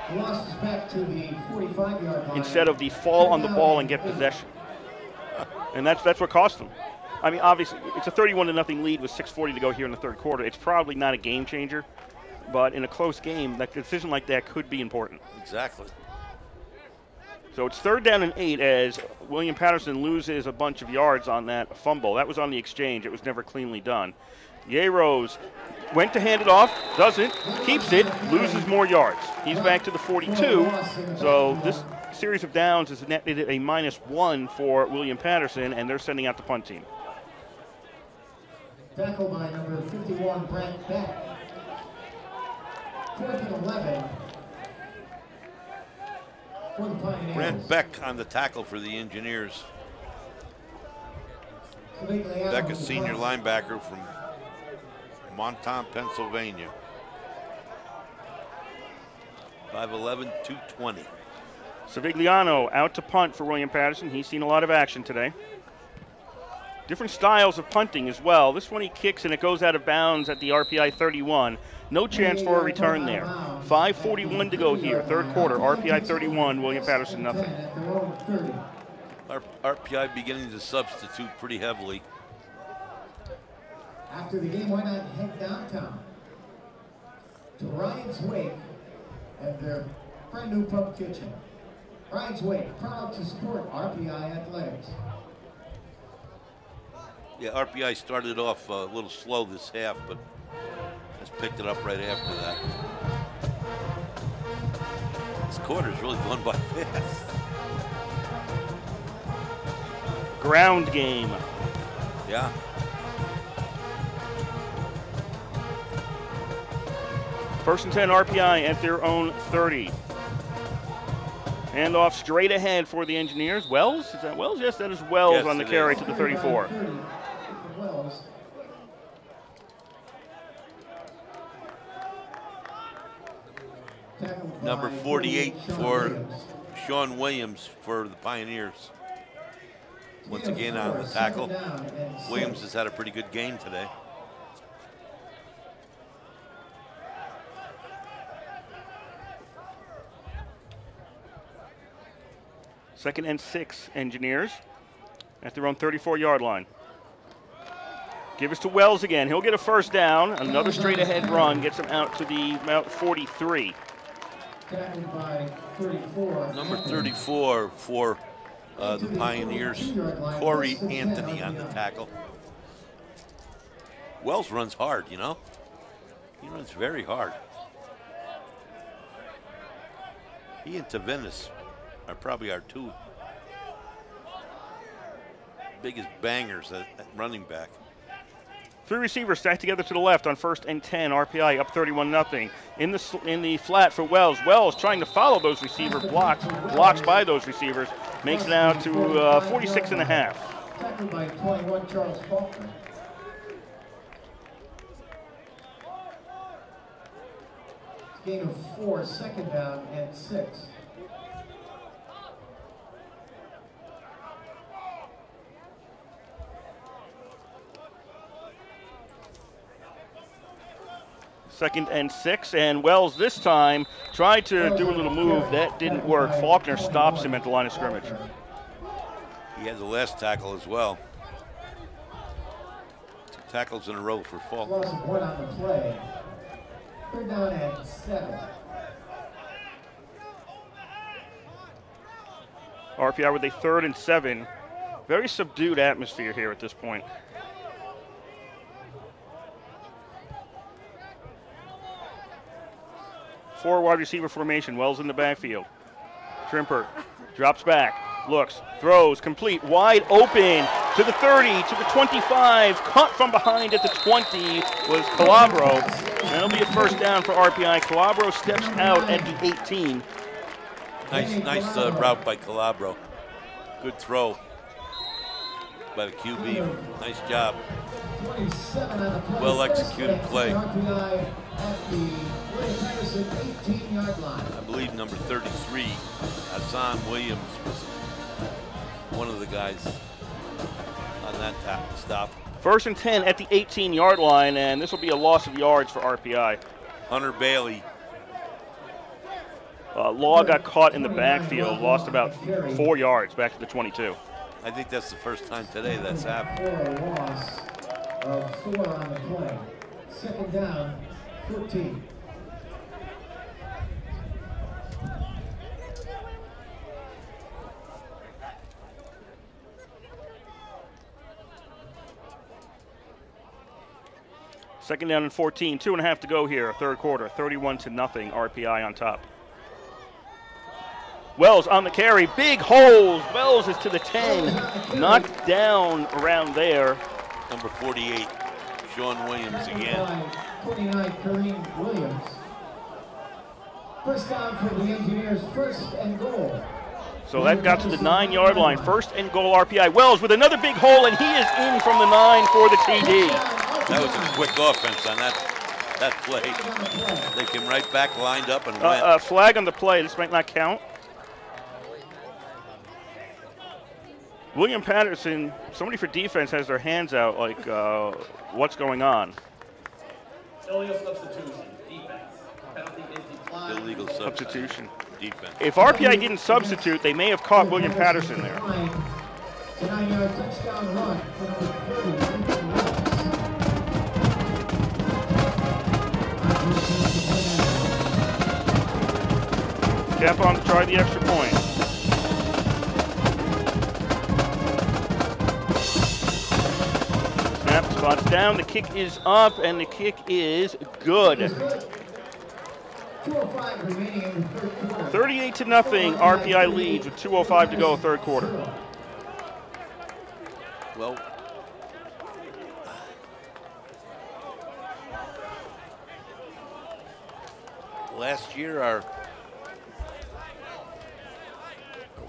Back to the 45-yard line. instead of the fall on the ball and get possession. And that's what cost them. I mean, obviously, it's a 31-0 lead with 6:40 to go here in the 3rd quarter. It's probably not a game changer, but in a close game, that decision like that could be important. Exactly. So it's 3rd down and 8 as William Paterson loses a bunch of yards on that fumble. That was on the exchange. It was never cleanly done. Yeros went to hand it off, doesn't, keeps it, loses more yards. He's back to the 42, so this series of downs is netted a -1 for William Paterson, and they're sending out the punt team. Tackle by number 51, Brent Beck. 4th and 11 for the Pioneers. Brent Beck on the tackle for the Engineers. Beck, a senior linebacker from Montauk, Pennsylvania. 5'11", 220. Savigliano out to punt for William Paterson. He's seen a lot of action today. Different styles of punting as well. This one he kicks and it goes out of bounds at the RPI 31. No chance for a return there. 5:41 to go here, 3rd quarter. RPI 31, William Paterson nothing. RPI beginning to substitute pretty heavily. After the game, why not head downtown to Ryan's Wake and their brand new pub kitchen. Ryan's Wake, proud to support RPI athletics. Yeah, RPI started off a little slow this half, but has picked it up right after that. This quarter's really gone by fast. Ground game. Yeah. First and 10 RPI at their own 30. Handoff straight ahead for the Engineers. Wells? Is that Wells? Yes, that is Wells yes, on the carry to the 34. Number 48 for Sean Williams for the Pioneers. Once again on the tackle. Williams has had a pretty good game today. Second and 6, Engineers at their own 34-yard line. Give us to Wells again. He'll get a first down. Another straight-ahead run gets him out to the 43. Tackled by 34. Number 34 for the Pioneers, Corey Anthony on the tackle. Wells runs hard, you know. He runs very hard. He and Tavenis are probably our two biggest bangers at running back. Three receivers stacked together to the left on 1st and 10. RPI up 31-0. In the flat for Wells. Wells trying to follow those receiver blocks by those receivers. Makes it out to 46.5. Tackled by 21, Charles Faulkner. Gain of 4, 2nd down and 6. Second and 6, and Wells this time tried to do a little move. That didn't work. Faulkner stops him at the line of scrimmage. He had the last tackle as well. 2 tackles in a row for Faulkner. Loss of 1 on the play. 3rd down and 7. RPI with a 3rd and 7. Very subdued atmosphere here at this point. Four wide receiver formation. Wells in the backfield. Trimper drops back, looks, throws, complete, wide open to the 30, to the 25. Caught from behind at the 20 was Calabro. That'll be a 1st down for RPI. Calabro steps out at the 18. Nice route by Calabro. Good throw by the QB. Nice job. Well executed play. I believe number 33, Hassan Williams, was one of the guys on that stop. 1st and 10 at the 18-yard line, and this will be a loss of yards for RPI. Hunter Bailey. Law got caught in the backfield, lost about 4 yards back to the 22. I think that's the first time today that's happened. For a loss of 4 on the play. 2nd down, 14. Second down and 14, 2.5 to go here, 3rd quarter, 31-0, RPI on top. Wells on the carry, big holes. Wells is to the 10, knocked down around there. Number 48, Sean Williams again. 29, Kareem Williams. 1st down for the Engineers, 1st and goal. So that got to the 9-yard line, 1st and goal RPI. Wells with another big hole, and he is in from the 9 for the TD. That was a quick offense on that play. They came right back, lined up, and went. Flag on the play. This might not count. William Paterson, somebody for defense has their hands out like, what's going on? Illegal substitution, defense. Penalty is declined. Illegal substitution, defense. If RPI didn't substitute, they may have caught William Paterson there. 9-yard touchdown run for number 30. Cap on to try the extra point. Snap, spots down, the kick is up, and the kick is good. 38-0, RPI leads with 2:05 to go, 3rd quarter. Well, last year our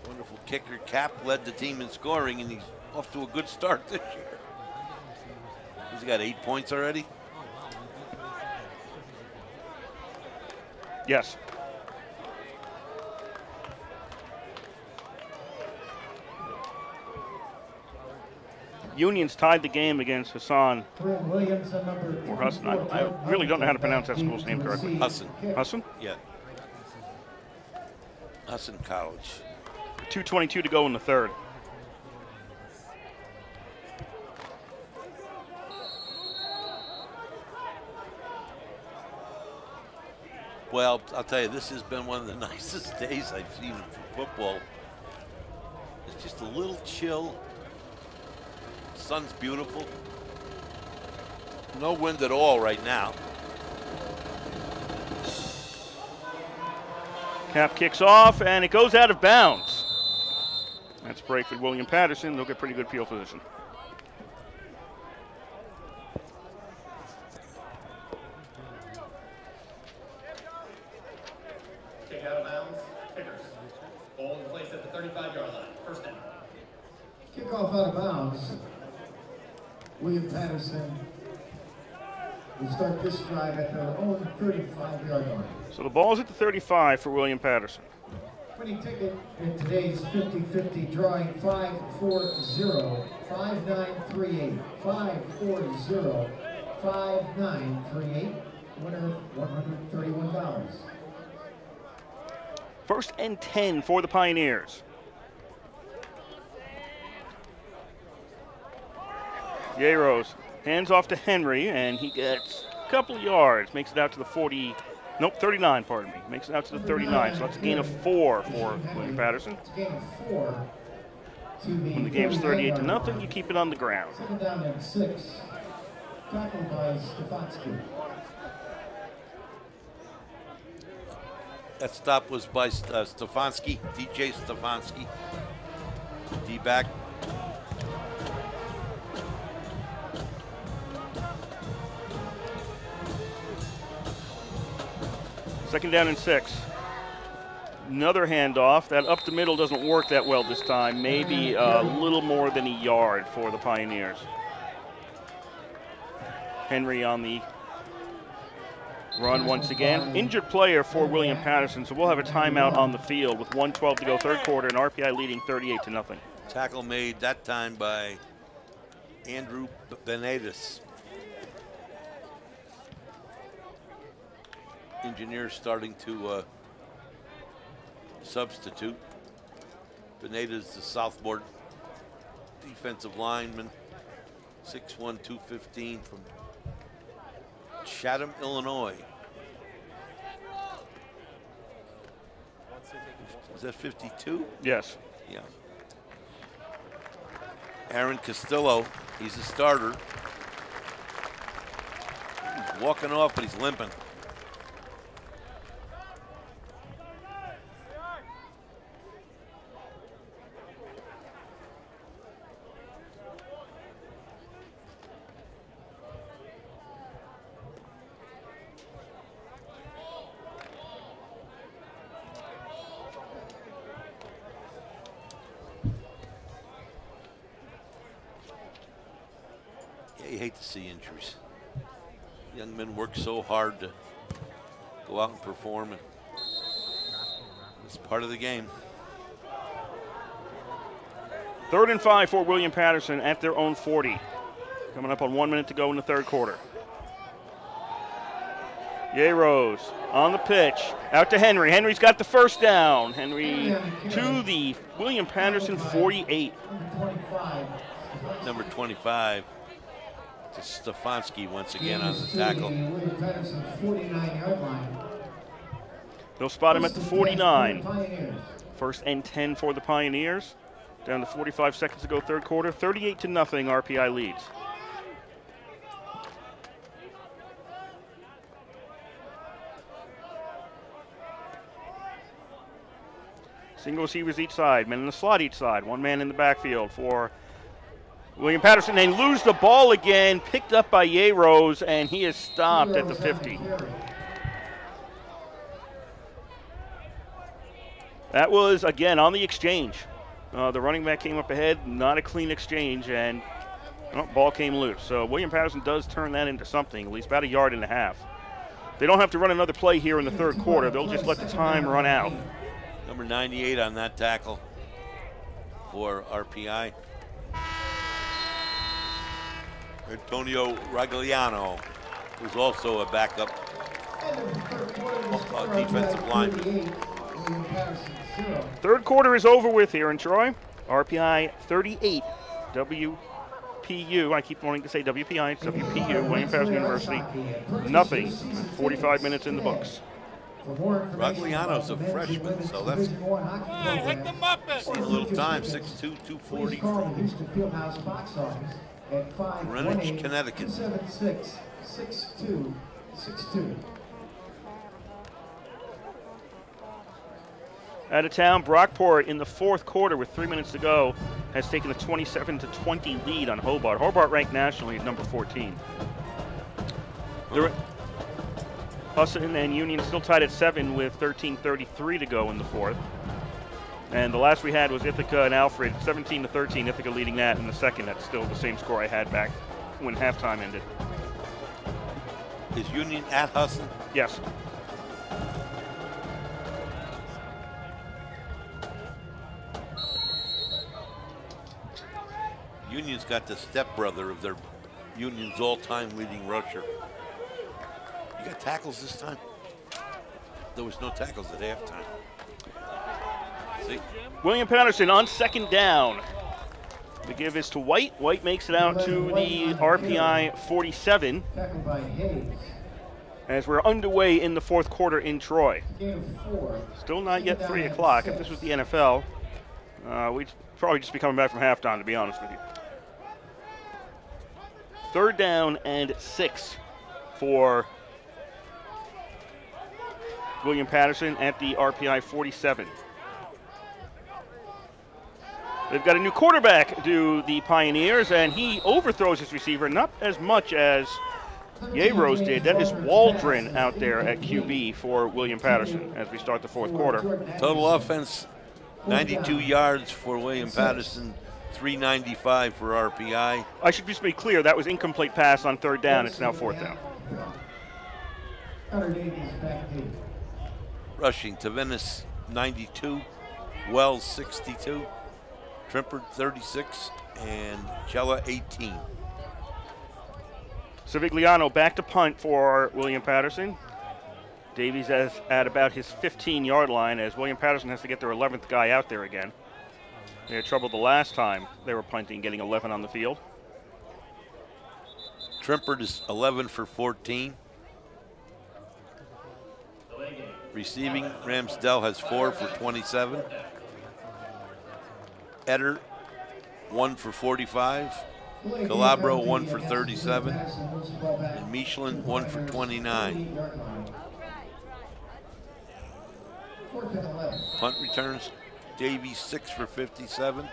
wonderful kicker Cap led the team in scoring, and he's off to a good start this year. He's got 8 points already. Yes. Union's tied the game against Hassan. Or Hassan. I really don't know how to pronounce that school's name correctly. Hassan. Hassan? Yeah. Hassan College. 2:22 to go in the 3rd. Well, I'll tell you, this has been one of the nicest days I've seen in football. It's just a little chill. The sun's beautiful. No wind at all right now. Cap kicks off, and it goes out of bounds. That's a break for William Paterson. They'll get pretty good field position. Kick out of bounds. Kickers. Ball in place at the 35-yard line. First down. Kickoff out of bounds. William Paterson will start this drive at their own 35-yard line. So the ball's at the 35 for William Paterson. Winning ticket in today's 50-50 drawing 540-5938. 540-5938. Winner $131. First and 10 for the Pioneers. Yeros hands off to Henry, and he gets a couple of yards. Makes it out to the 40. Nope, 39, pardon me. Makes it out to the 39, so that's a gain of 4 for William Paterson. It's a gain of 4 to the When the game's 38-0, you keep it on the ground. Second down and 6. Tackled by Stefanski. That stop was by Stefanski, DJ Stefanski. D-back. Second down and 6. Another handoff. That up the middle doesn't work that well this time. Maybe a little more than a yard for the Pioneers. Henry on the run once again. Injured player for William Paterson, so we'll have a timeout on the field with 1:12 to go, third quarter, and RPI leading 38-0. Tackle made that time by Andrew Benitez. Engineers starting to substitute. Benitez, the sophomore defensive lineman, 6'1", 215 from Chatham, Illinois. Is that 52? Yes. Yeah. Aaron Castillo, he's a starter. He's walking off, but he's limping. You hate to see injuries. Young men work so hard to go out and perform, and it's part of the game. 3rd and 5 for William Paterson at their own 40. Coming up on 1 minute to go in the third quarter. Yeros on the pitch, out to Henry. Henry's got the first down. Henry to the William Paterson 48. Number 25. To Stefanski once again on the tackle. They'll spot him at the 49. First and 10 for the Pioneers. Down to 45 seconds to go, third quarter. 38-0, RPI leads. Single receivers each side, men in the slot each side. One man in the backfield for William Paterson. They lose the ball again, picked up by Yeros, and he is stopped at the 50. That was, again, on the exchange. The running back came up ahead, not a clean exchange, and ball came loose. So William Paterson does turn that into something, at least about 1.5 yards. They don't have to run another play here in the third quarter. They'll just let the time run out. Number 98 on that tackle for RPI. Antonio Ragliano, who's also a backup defensive lineman. Third quarter is over with here in Troy. RPI 38, WPU. I keep wanting to say WPI. It's WPU, William Paterson University. Nothing. 45 minutes in the books. Rogliano's a freshman, so that's seen a little time. 6'2", 240 from Greenwich, Connecticut. 276, 6'2", 6'2". Out of town, Brockport in the fourth quarter with 3 minutes to go has taken a 27-20 lead on Hobart. Hobart ranked nationally at number 14. Husson and Union still tied at 7 with 13:33 to go in the fourth. And the last we had was Ithaca and Alfred, 17-13, Ithaca leading that in the second. That's still the same score I had back when halftime ended. Is Union at Husson? Yes. Union's got the stepbrother of their Union's all-time leading rusher. You got tackles this time? There was no tackles at halftime. See? William Paterson on second down. The give is to White. White makes it out to the RPI 47 as we're underway in the fourth quarter in Troy. Still not yet 3 o'clock. If this was the NFL, we'd probably just be coming back from halftime, to be honest with you. Third down and 6 for William Paterson at the RPI 47. They've got a new quarterback, do the Pioneers, and he overthrows his receiver, not as much as Yeros did. That is Waldron out there at QB for William Paterson as we start the fourth quarter. Total offense, 92 yards for William Paterson, 395 for RPI. I should just be clear, that was incomplete pass on third down. It's now fourth down. Rushing, Tavenis 92, Wells 62, Trimpert 36, and Cella 18. Civigliano back to punt for William Paterson. Davies at about his 15-yard line as William Paterson has to get their 11th guy out there again. They had trouble the last time they were punting, getting 11 on the field. Trimpert is 11 for 14. Receiving, Ramsdell has 4 for 27. Etter, 1 for 45. Calabro, 1 for 37. And Michelin, 1 for 29. Punt returns, Davies 6 for 57.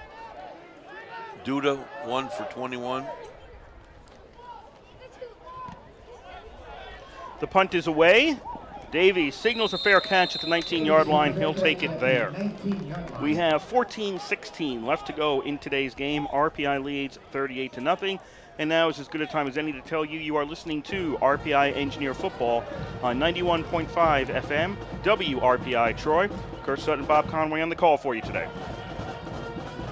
Duda 1 for 21. The punt is away. Davies signals a fair catch at the 19-yard line. He'll take it there. We have 14-16 left to go in today's game. RPI leads 38-0. And now is as good a time as any to tell you you are listening to RPI Engineer Football on 91.5 FM, WRPI Troy. Kurt Sutton, Bob Conway on the call for you today.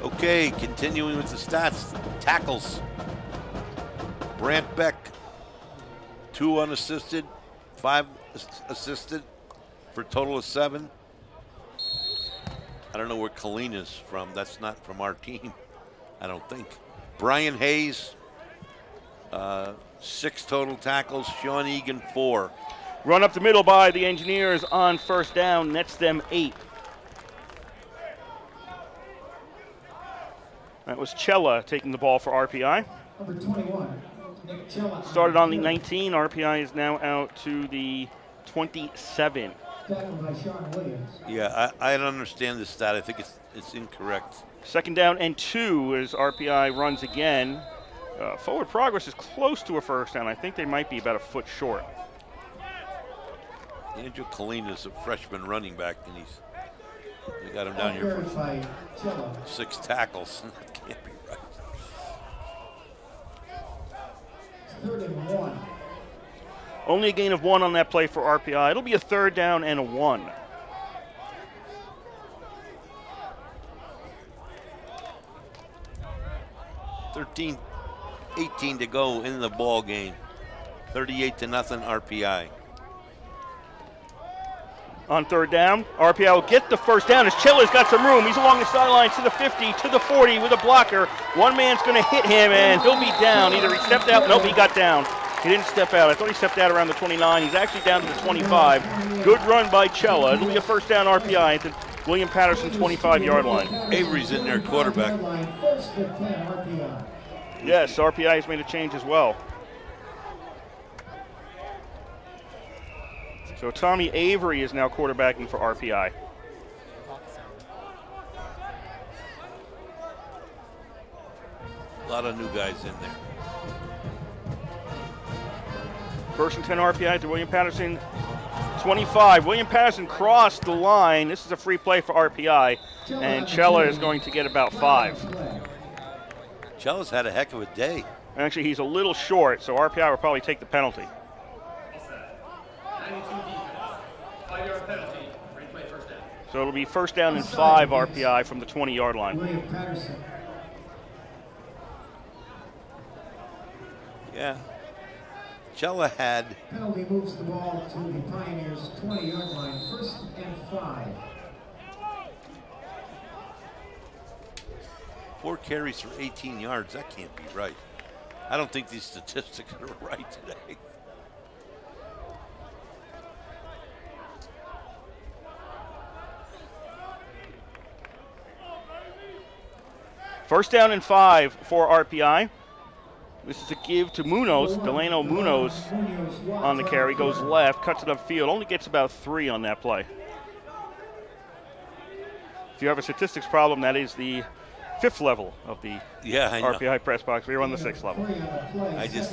Okay, continuing with the stats. Tackles. Brant Beck, 2 unassisted, 5 assisted for a total of 7. I don't know where Colleen is from. That's not from our team, I don't think. Brian Hayes, 6 total tackles. Sean Egan, 4. Run up the middle by the Engineers on first down, nets them 8. That was Cella taking the ball for RPI. Number 21, Nick Cella. Started on the 19. RPI is now out to the 27. Tackled by Sean Williams. Yeah, I don't understand this stat. I think it's incorrect. Second down and 2 as RPI runs again. Forward progress is close to a first down. I think they might be about a foot short. Andrew Colleen is a freshman running back, and they got him down here for 6 tackles. That can't be right. 3rd and 1. Only a gain of 1 on that play for RPI. It'll be a 3rd down and a 1. $18 to go in the ball game. 38-0 RPI. On 3rd down, RPI will get the first down as Chella's got some room. He's along the sidelines to the 50, to the 40 with a blocker. One man's going to hit him, and he'll be down. Either he stepped out. Nope, he got down. He didn't step out. I thought he stepped out around the 29. He's actually down to the 25. Good run by Cella. It'll be a first down RPI at the William Paterson 25-yard line. Avery's in there, quarterback. Yes, RPI has made a change as well. So Tommy Avery is now quarterbacking for RPI. A lot of new guys in there. First and 10 RPI to William Paterson 25. William Paterson crossed the line. This is a free play for RPI, and Cella is going to get about 5. Cella's had a heck of a day. Actually, he's a little short, so RPI will probably take the penalty. 5-yard penalty, replay first down. So it'll be first down and 5 RPI from the 20-yard line. William Paterson. Yeah. Cella had. Penalty moves the ball to the Pioneers' 20-yard line, first and 5. 4 carries for 18 yards. That can't be right. I don't think these statistics are right today. First down and 5 for RPI. This is a give to Munoz. Delano Munoz on the carry, goes left, cuts it upfield, only gets about 3 on that play. If you have a statistics problem, that is the 5th level of the RPI press box. We're on the 6th level. I just.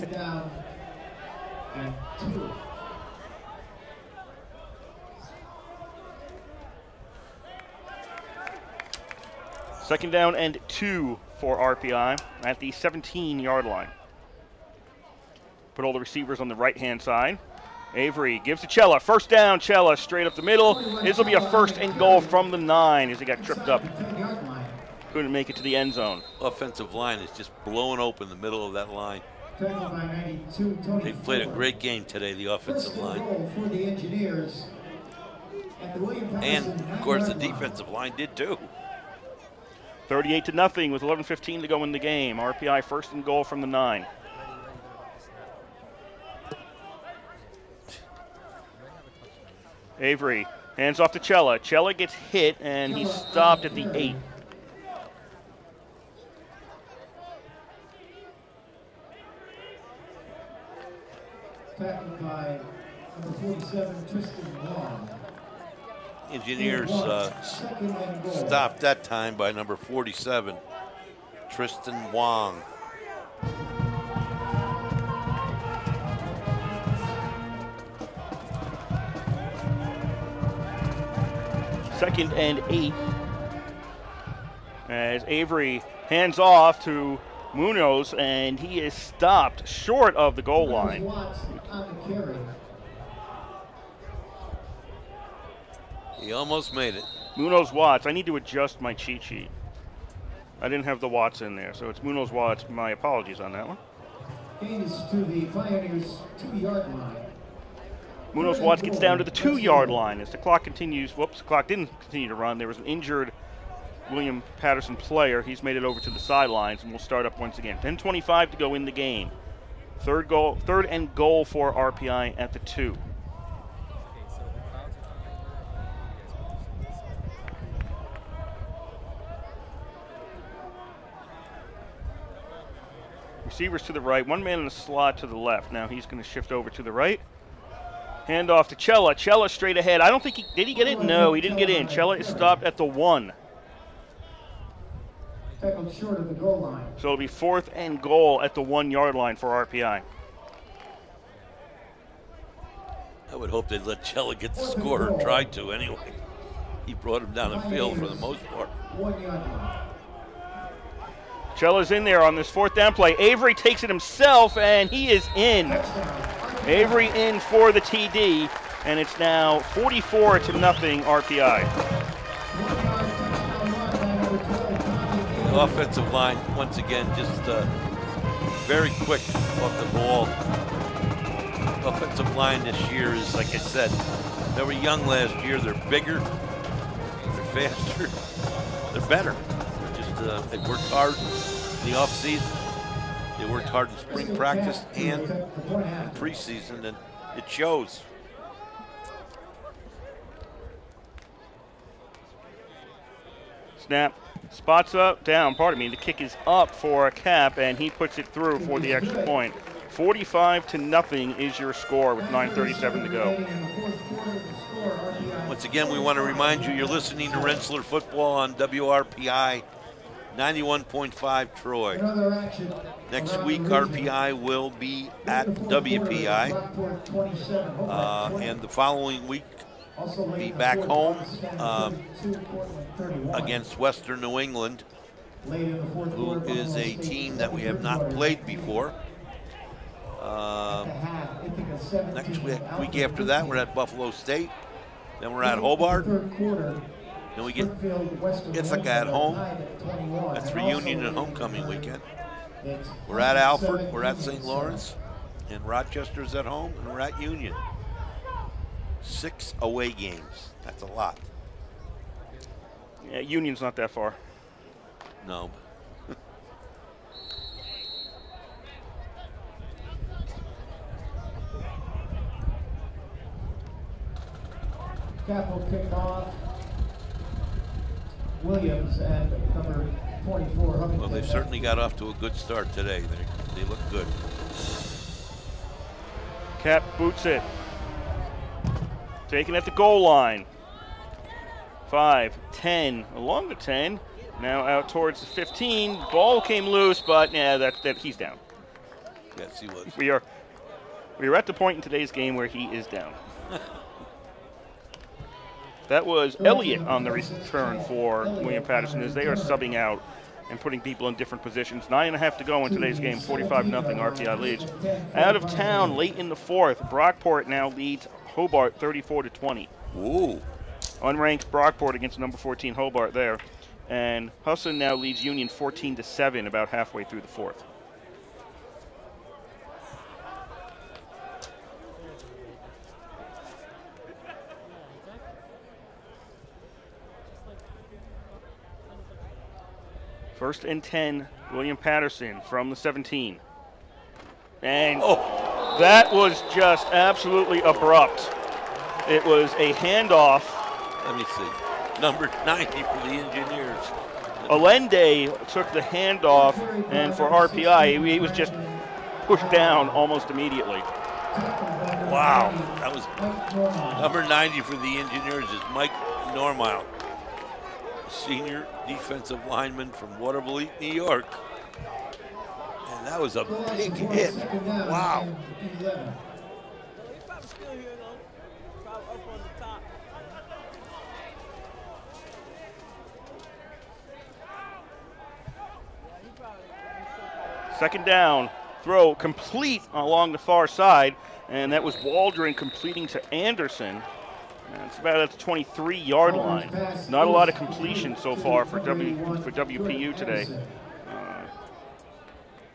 Second down and 2 for RPI at the 17-yard line. Put all the receivers on the right-hand side. Avery gives to Cella. First down, Cella straight up the middle. This will be a first and goal from the 9 as he got tripped up. Couldn't make it to the end zone. Offensive line is just blowing open the middle of that line. They played a great game today, the offensive line. And, of course, the defensive line did too. 38-0 with 11:15 to go in the game. RPI first and goal from the 9. Avery hands off to Cella. Cella gets hit, and he's stopped at the 8. Tackled by number 47, Tristan Wong. Engineers stopped that time by number 47, Tristan Wong. Second and 8 as Avery hands off to Munoz, and he is stopped short of the goal line. He almost made it. Munoz Watts. I need to adjust my cheat sheet. I didn't have the Watts in there, so it's Munoz Watts. My apologies on that one. Gains to the Pioneers' 2-yard line. Munoz Watts gets down to the 2-yard line as the clock continues. Whoops, the clock didn't continue to run. There was an injured William Paterson player. He's made it over to the sidelines, and we'll start up once again. 10:25 to go in the game. Third and goal for RPI at the 2. Receivers to the right, one man in the slot to the left. Now he's going to shift over to the right. Hand off to Cella. Cella straight ahead. I don't think did he get in? No, he didn't get in. Cella is stopped at the 1. Tackled short of the goal line. So it'll be 4th and goal at the 1-yard line for RPI. I would hope they'd let Cella get the score, or tried to anyway. He brought him down the field for the most part. 1-yard line. Cella's in there on this 4th down play. Avery takes it himself, and he is in. Avery in for the TD, and it's now 44-0 RPI. The offensive line, once again, just very quick off the ball. Offensive line this year is, like I said, they were young last year. They're bigger, they're faster, they're better. They're just they worked hard in the offseason, They worked hard in spring practice and in preseason, and it shows. Snap, spots up, down, pardon me. The kick is up for a Cap, and he puts it through for the extra point. 45-0 is your score with 9:37 to go. Once again, we want to remind you, you're listening to Rensselaer Football on WRPI 91.5 Troy. Next week, RPI will be at WPI. And the following week, be back home against Western New England, who is a team that we have not played before. Next week after that, we're at Buffalo State. Then we're at Hobart. Then we get Ithaca at home. That's reunion and homecoming weekend. We're at Alfred, we're at St. Lawrence, and Rochester's at home, and we're at Union. 6 away games. That's a lot. Yeah, Union's not that far. No. Cap will kick off. Williams and number 24. Well, they've certainly got off to a good start today. They look good. Cap boots it. Taken at the goal line. 5, 10, along the 10. Now out towards the 15. Ball came loose, but yeah, that he's down. Yes, he was. We are at the point in today's game where he is down. That was Elliott on the return for William Paterson as they are subbing out and putting people in different positions. 9.5 to go in today's game. 45-0 RPI leads. Out of town late in the fourth. Brockport now leads Hobart 34-20. Ooh. Unranked Brockport against number 14 Hobart there. And Husson now leads Union 14-7 about halfway through the fourth. First and 10, William Paterson from the 17. And that was just absolutely abrupt. It was a handoff. Let me see. Number 90 for the Engineers. Allende took the handoff, and for RPI, he was just pushed down almost immediately. Wow. That was number 90 for the Engineers is Mike Normile, senior defensive lineman from Waterville, New York. And that was a big hit. Wow. Second down, throw complete along the far side, and that was Waldron completing to Anderson. It's about at the 23-yard line. Not a lot of completion so far for WPU today.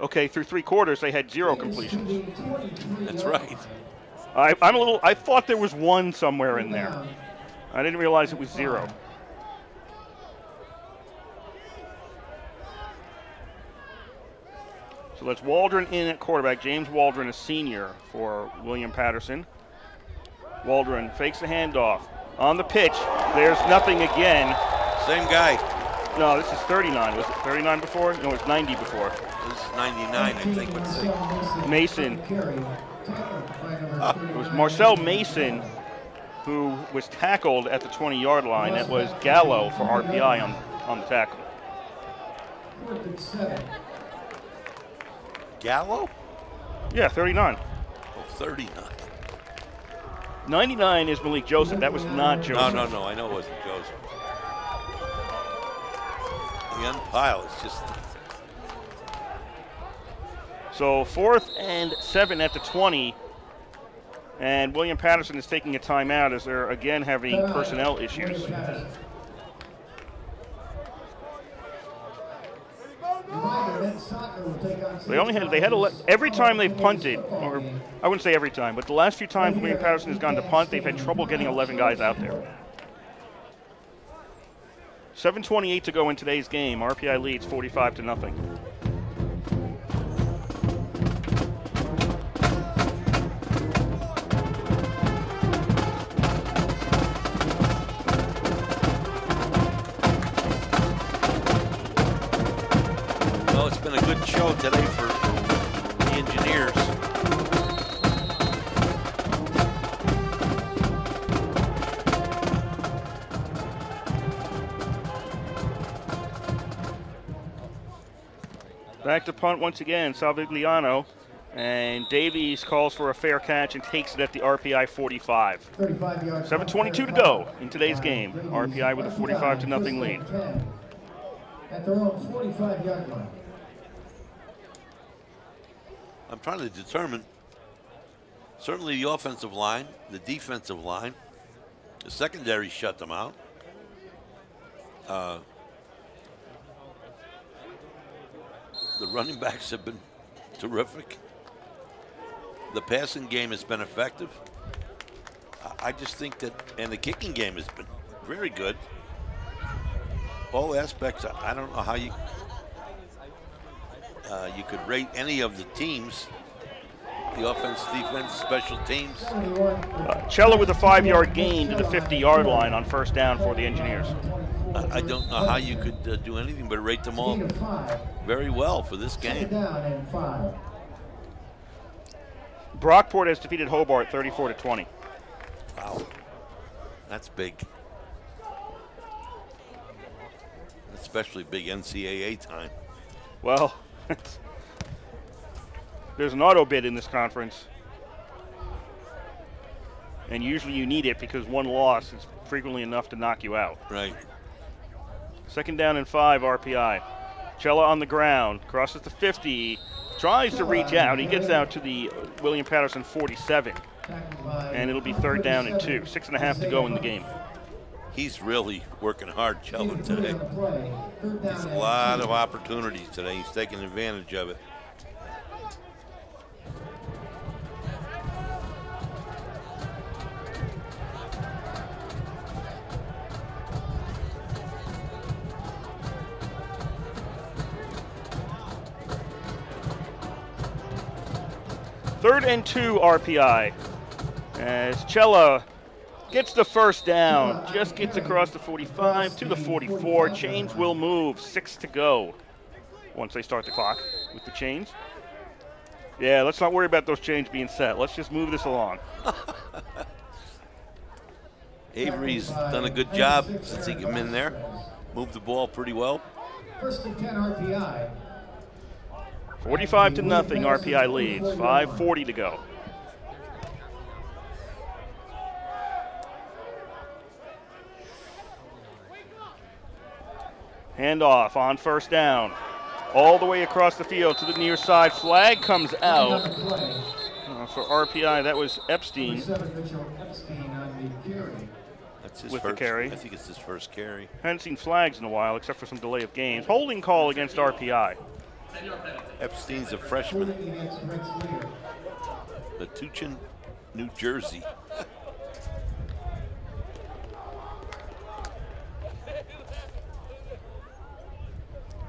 Okay, through 3 quarters they had 0 completions. That's right. I thought there was 1 somewhere in there. I didn't realize it was 0. So that's Waldron in at quarterback. James Waldron, a senior for William Paterson. Waldron fakes the handoff. On the pitch, there's nothing again. Same guy. No, this is 39. Was it 39 before? No, it's 90 before. This is 99, I think. Let's see. Mason. It was Marcel Mason who was tackled at the 20-yard line. That was Gallo for RPI on the tackle. Gallo? Yeah, 39. Oh, 39. 99 is Malik Joseph. That was not Joseph. No. I know it wasn't Joseph. The unpile is just... So 4th and 7 at the 20. And William Paterson is taking a timeout as they're again having personnel issues. They had every time they've punted, or I wouldn't say every time, but the last few times William Paterson has gone to punt, they've had trouble getting 11 guys out there. 7:28 to go in today's game. RPI leads 45-0. show today for the Engineers. Back to punt once again, Salvigliano. And Davies calls for a fair catch and takes it at the RPI 45. 7:22 to go in today's game. RPI with a 45-0 lead. At their own 45-yard line. I'm trying to determine, certainly the offensive line, the defensive line, the secondary shut them out. The running backs have been terrific. The passing game has been effective. I just think that, and the kicking game has been very good. All aspects, I don't know how you could rate any of the teams, the offense, defense, special teams. Cella with a 5-yard gain to the 50-yard line on first down for the Engineers. I don't know how you could do anything but rate them all very well for this game. Brockport has defeated Hobart 34-20. Wow, that's big. Especially big NCAA time. Well, there's an auto bid in this conference. And usually you need it because one loss is frequently enough to knock you out. Right. 2nd down and 5, RPI. Cella on the ground, crosses the 50, tries to reach out. He gets out to the William Paterson 47. And it'll be 3rd down and 2. 6.5 to go in the game. He's really working hard, Cella, today. There's a lot of opportunities today. He's taking advantage of it. Third and 2 RPI as Cella gets the first down, just gets across the 45 to the 44. Chains will move, 6 to go once they start the clock with the chains. Yeah, let's not worry about those chains being set. Let's just move this along. Avery's done a good job since he came in there. Moved the ball pretty well. 1st and 10 RPI. 45-0, RPI leads. 5:40 to go. Handoff on first down. All the way across the field to the near side. Flag comes out. For RPI, that was Epstein. That's his with first, the carry. I think it's his first carry. Hadn't seen flags in a while, except for some delay of games. Holding call against RPI. Epstein's a freshman. Metuchen, New Jersey.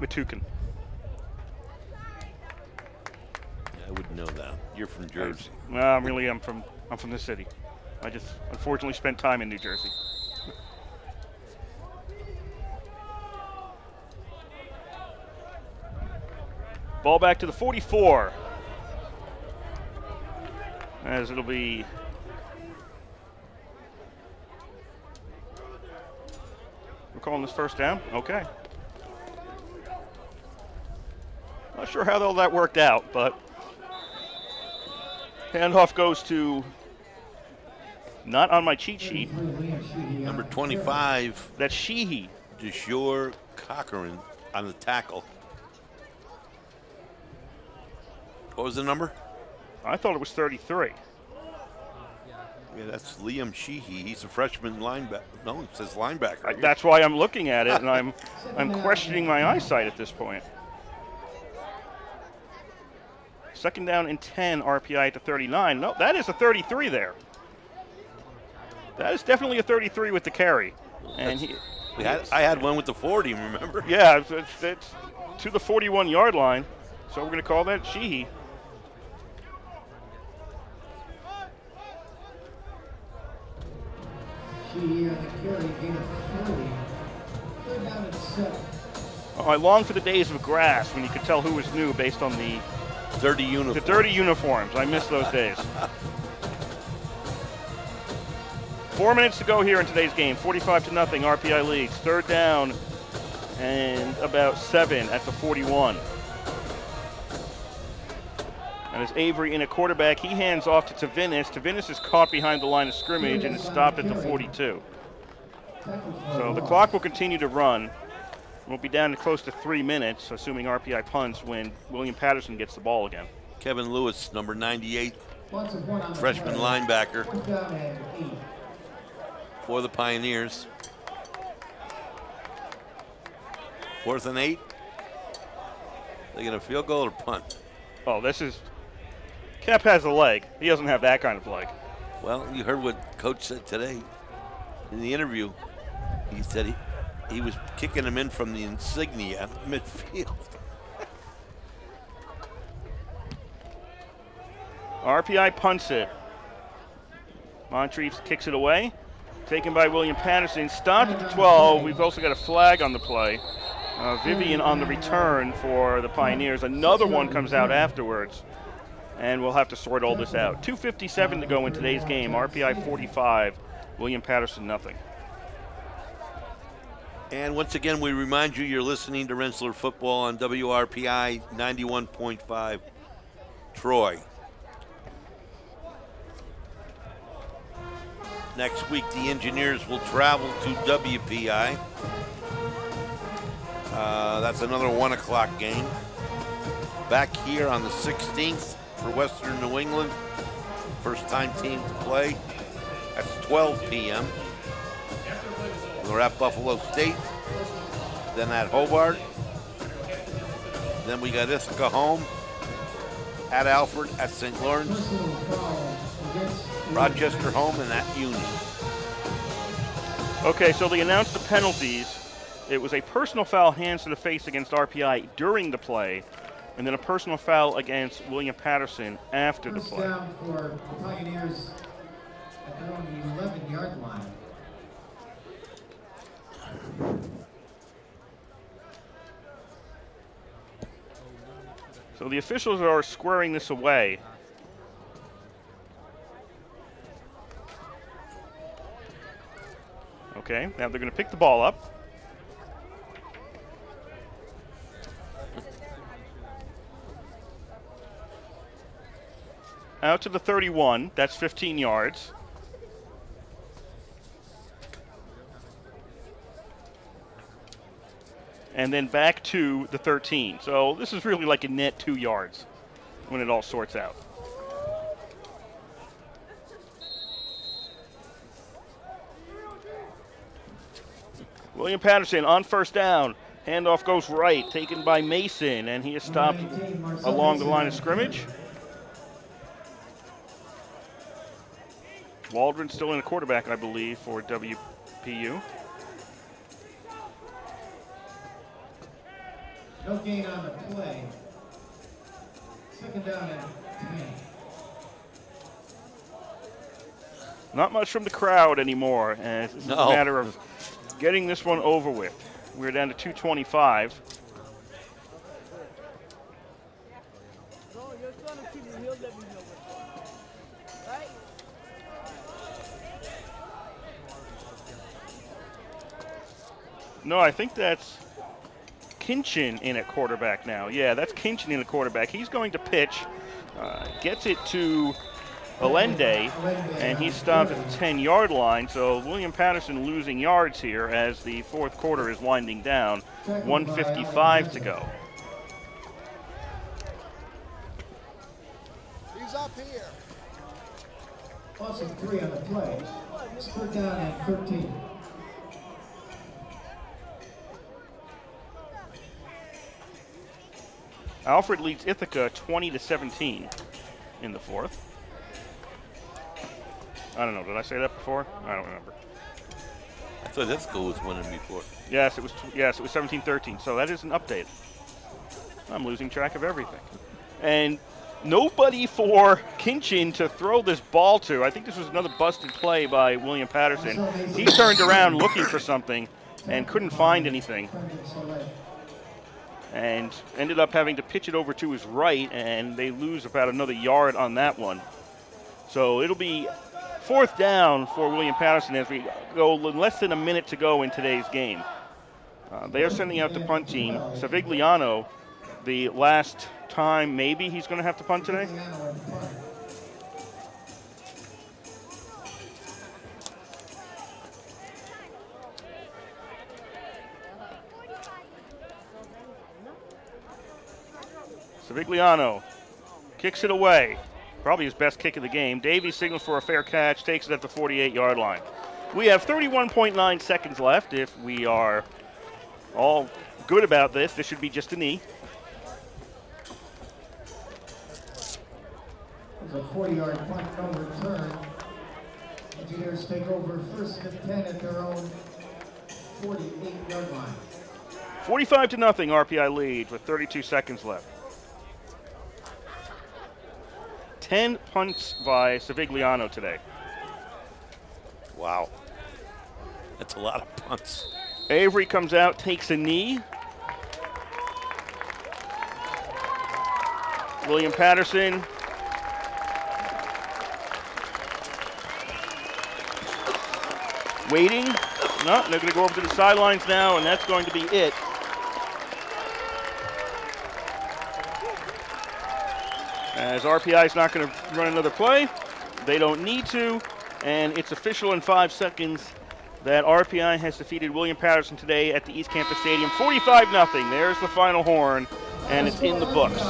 Metuchen. I wouldn't know that. You're from Jersey. No, I'm from the city. I just unfortunately spent time in New Jersey. Ball back to the 44. As it'll be we're calling this first down? Okay. Not sure how all that worked out, but handoff goes to, not on my cheat sheet, number 25. That's Sheehy. DeShore Cochran on the tackle. What was the number? I thought it was 33. Yeah, that's Liam Sheehy. He's a freshman linebacker. No, it says linebacker. That's why I'm looking at it, and I'm questioning my eyesight at this point. 2nd down and 10, RPI to 39. No, that is a 33 there. That is definitely a 33 with the carry. And I had one with the 40, remember? Yeah, it's to the 41-yard line. So we're going to call that Sheehy. Sheehy on the carry, gain of 40. 3rd down and 7. Oh, I long for the days of grass when you could tell who was new based on the dirty uniforms. The dirty uniforms. I miss those days. 4 minutes to go here in today's game. 45-0. RPI leads. Third down and about 7 at the 41. And as Avery in a quarterback, he hands off to Tavinis. Tavinis is caught behind the line of scrimmage and is stopped at the 42. So the clock will continue to run. We'll be down to close to 3 minutes, assuming RPI punts when William Paterson gets the ball again. Kevin Lewis, number 98, freshman linebacker for the Pioneers. 4th and 8. They get a field goal or punt? Oh, this is... Kep has a leg. He doesn't have that kind of leg. Well, you heard what Coach said today in the interview. He said he was kicking him in from the insignia midfield. RPI punts it. Montrese kicks it away. Taken by William Paterson. Stopped at the 12. We've also got a flag on the play. Vivian on the return for the Pioneers. Another one comes out afterwards. And we'll have to sort all this out. 2:57 to go in today's game. RPI 45, William Paterson nothing. And once again, we remind you you're listening to Rensselaer Football on WRPI 91.5 Troy. Next week, the Engineers will travel to WPI. That's another 1 o'clock game. Back here on the 16th for Western New England. First time team to play. That's 12 p.m. We're at Buffalo State. Then at Hobart. Then we got Ithaca home. At Alfred, at St. Lawrence. Rochester home, and at Union. Okay, so they announced the penalties. It was a personal foul, hands to the face against RPI during the play, and then a personal foul against William Paterson after the play. First down for the Pioneers at their own 11-yard line. So the officials are squaring this away. Okay, now they're going to pick the ball up. Out to the 31, that's 15 yards. And then back to the 13. So this is really like a net 2 yards when it all sorts out. William Paterson on first down. Handoff goes right, taken by Mason, and he is stopped along the line of scrimmage. Waldron still in a quarterback, I believe, for WPU. No gain on the play. Second down and 10. Not much from the crowd anymore, and it's a matter of getting this one over with. We're down to 2:25. No, I think that's Kinchin in at quarterback now. Yeah, that's Kinchin in at quarterback. He's going to pitch, gets it to Allende, and he's stopped at the 10-yard line. So William Paterson losing yards here as the fourth quarter is winding down. 1:55 to go. He's up here. Loss of 3 on the play. Third down and 13. Alfred leads Ithaca 20-17 in the fourth. I don't know. Did I say that before? I don't remember. I thought Ithaca was winning before. Yes, it was 17-13. So that is an update. I'm losing track of everything. And nobody for Kinchin to throw this ball to. I think this was another busted play by William Paterson. He turned around looking for something and couldn't find anything. and ended up having to pitch it over to his right, and they lose about another yard on that one. So it'll be 4th down for William Paterson as we go less than a minute to go in today's game. They are sending out the punt team. Savigliano, the last time maybe he's going to have to punt today. Savigliano kicks it away. Probably his best kick of the game. Davies signals for a fair catch, takes it at the 48-yard line. We have 31.9 seconds left. If we are all good about this, this should be just a knee. It's a 40-yard punt, no return. Engineers take over 1st and 10 at their own 48-yard line. 45-0 RPI lead with 32 seconds left. 10 punts by Savigliano today. Wow. That's a lot of punts. Avery comes out, takes a knee. William Paterson. Waiting. No, they're going to go over to the sidelines now, and that's going to be it. As RPI is not going to run another play. They don't need to, and it's official in 5 seconds that RPI has defeated William Paterson today at the East Campus Stadium, 45-0. There's the final horn, and it's in the books.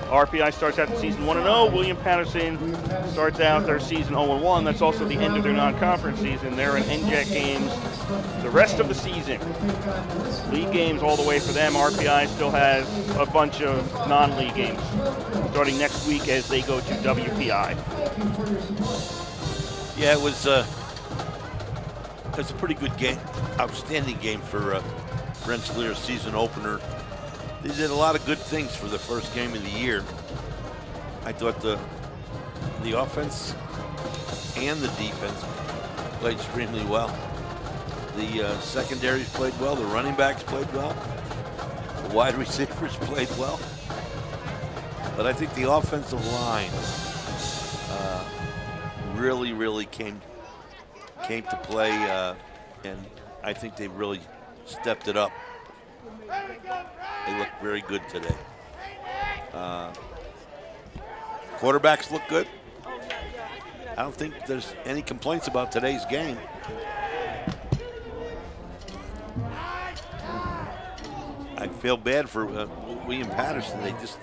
RPI starts out the season 1-0. William Paterson starts out their season 0-1. That's also the end of their non-conference season. They're in NJAC games the rest of the season. League games all the way for them. RPI still has a bunch of non-league games starting next week as they go to WPI. Yeah, it was a pretty good game, outstanding game for Rensselaer's season opener. They did a lot of good things for the first game of the year. I thought the offense and the defense played extremely well. The secondaries played well. The running backs played well. The wide receivers played well. But I think the offensive line really came to play, and I think they really stepped it up. They look very good today. Quarterbacks look good. I don't think there's any complaints about today's game. I feel bad for William Paterson. They just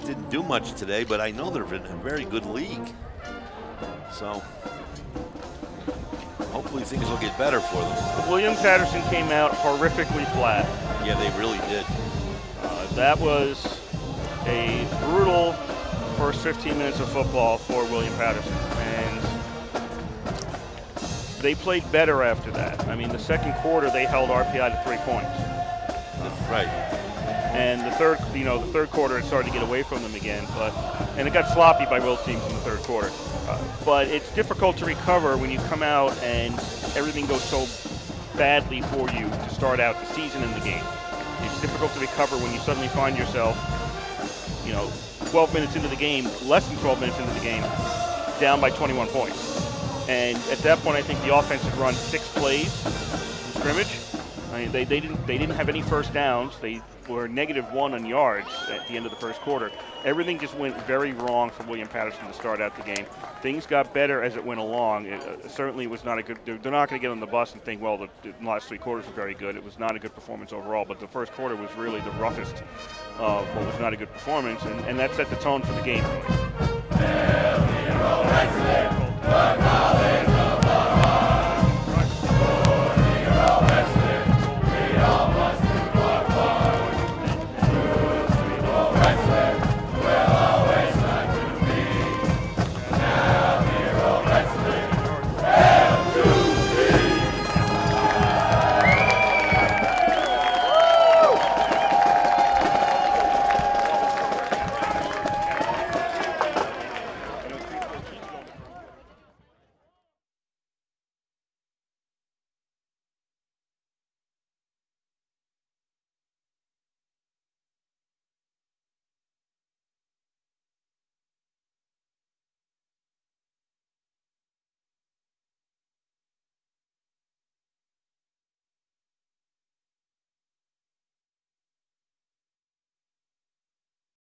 didn't do much today, but I know they're in a very good league. So hopefully things will get better for them. William Paterson came out horrifically flat. Yeah, they really did. That was a brutal first 15 minutes of football for William Paterson, and they played better after that. I mean, the second quarter they held RPI to 3 points. That's right. And the third quarter it started to get away from them again, and it got sloppy by both teams in the third quarter. But it's difficult to recover when you come out and everything goes so badly for you to start out the season in the game. It's difficult to recover when you suddenly find yourself, 12 minutes into the game, less than 12 minutes into the game, down by 21 points. And at that point, I think the offense had run 6 plays in scrimmage. I mean, they didn't have any first downs. They were -1 on yards at the end of the first quarter. Everything just went very wrong for William Paterson to start out the game. Things got better as it went along. Certainly was not a good. They're not going to get on the bus and think, well, the last 3 quarters were very good. It was not a good performance overall, but the first quarter was really the roughest of what was not a good performance, and that set the tone for the game.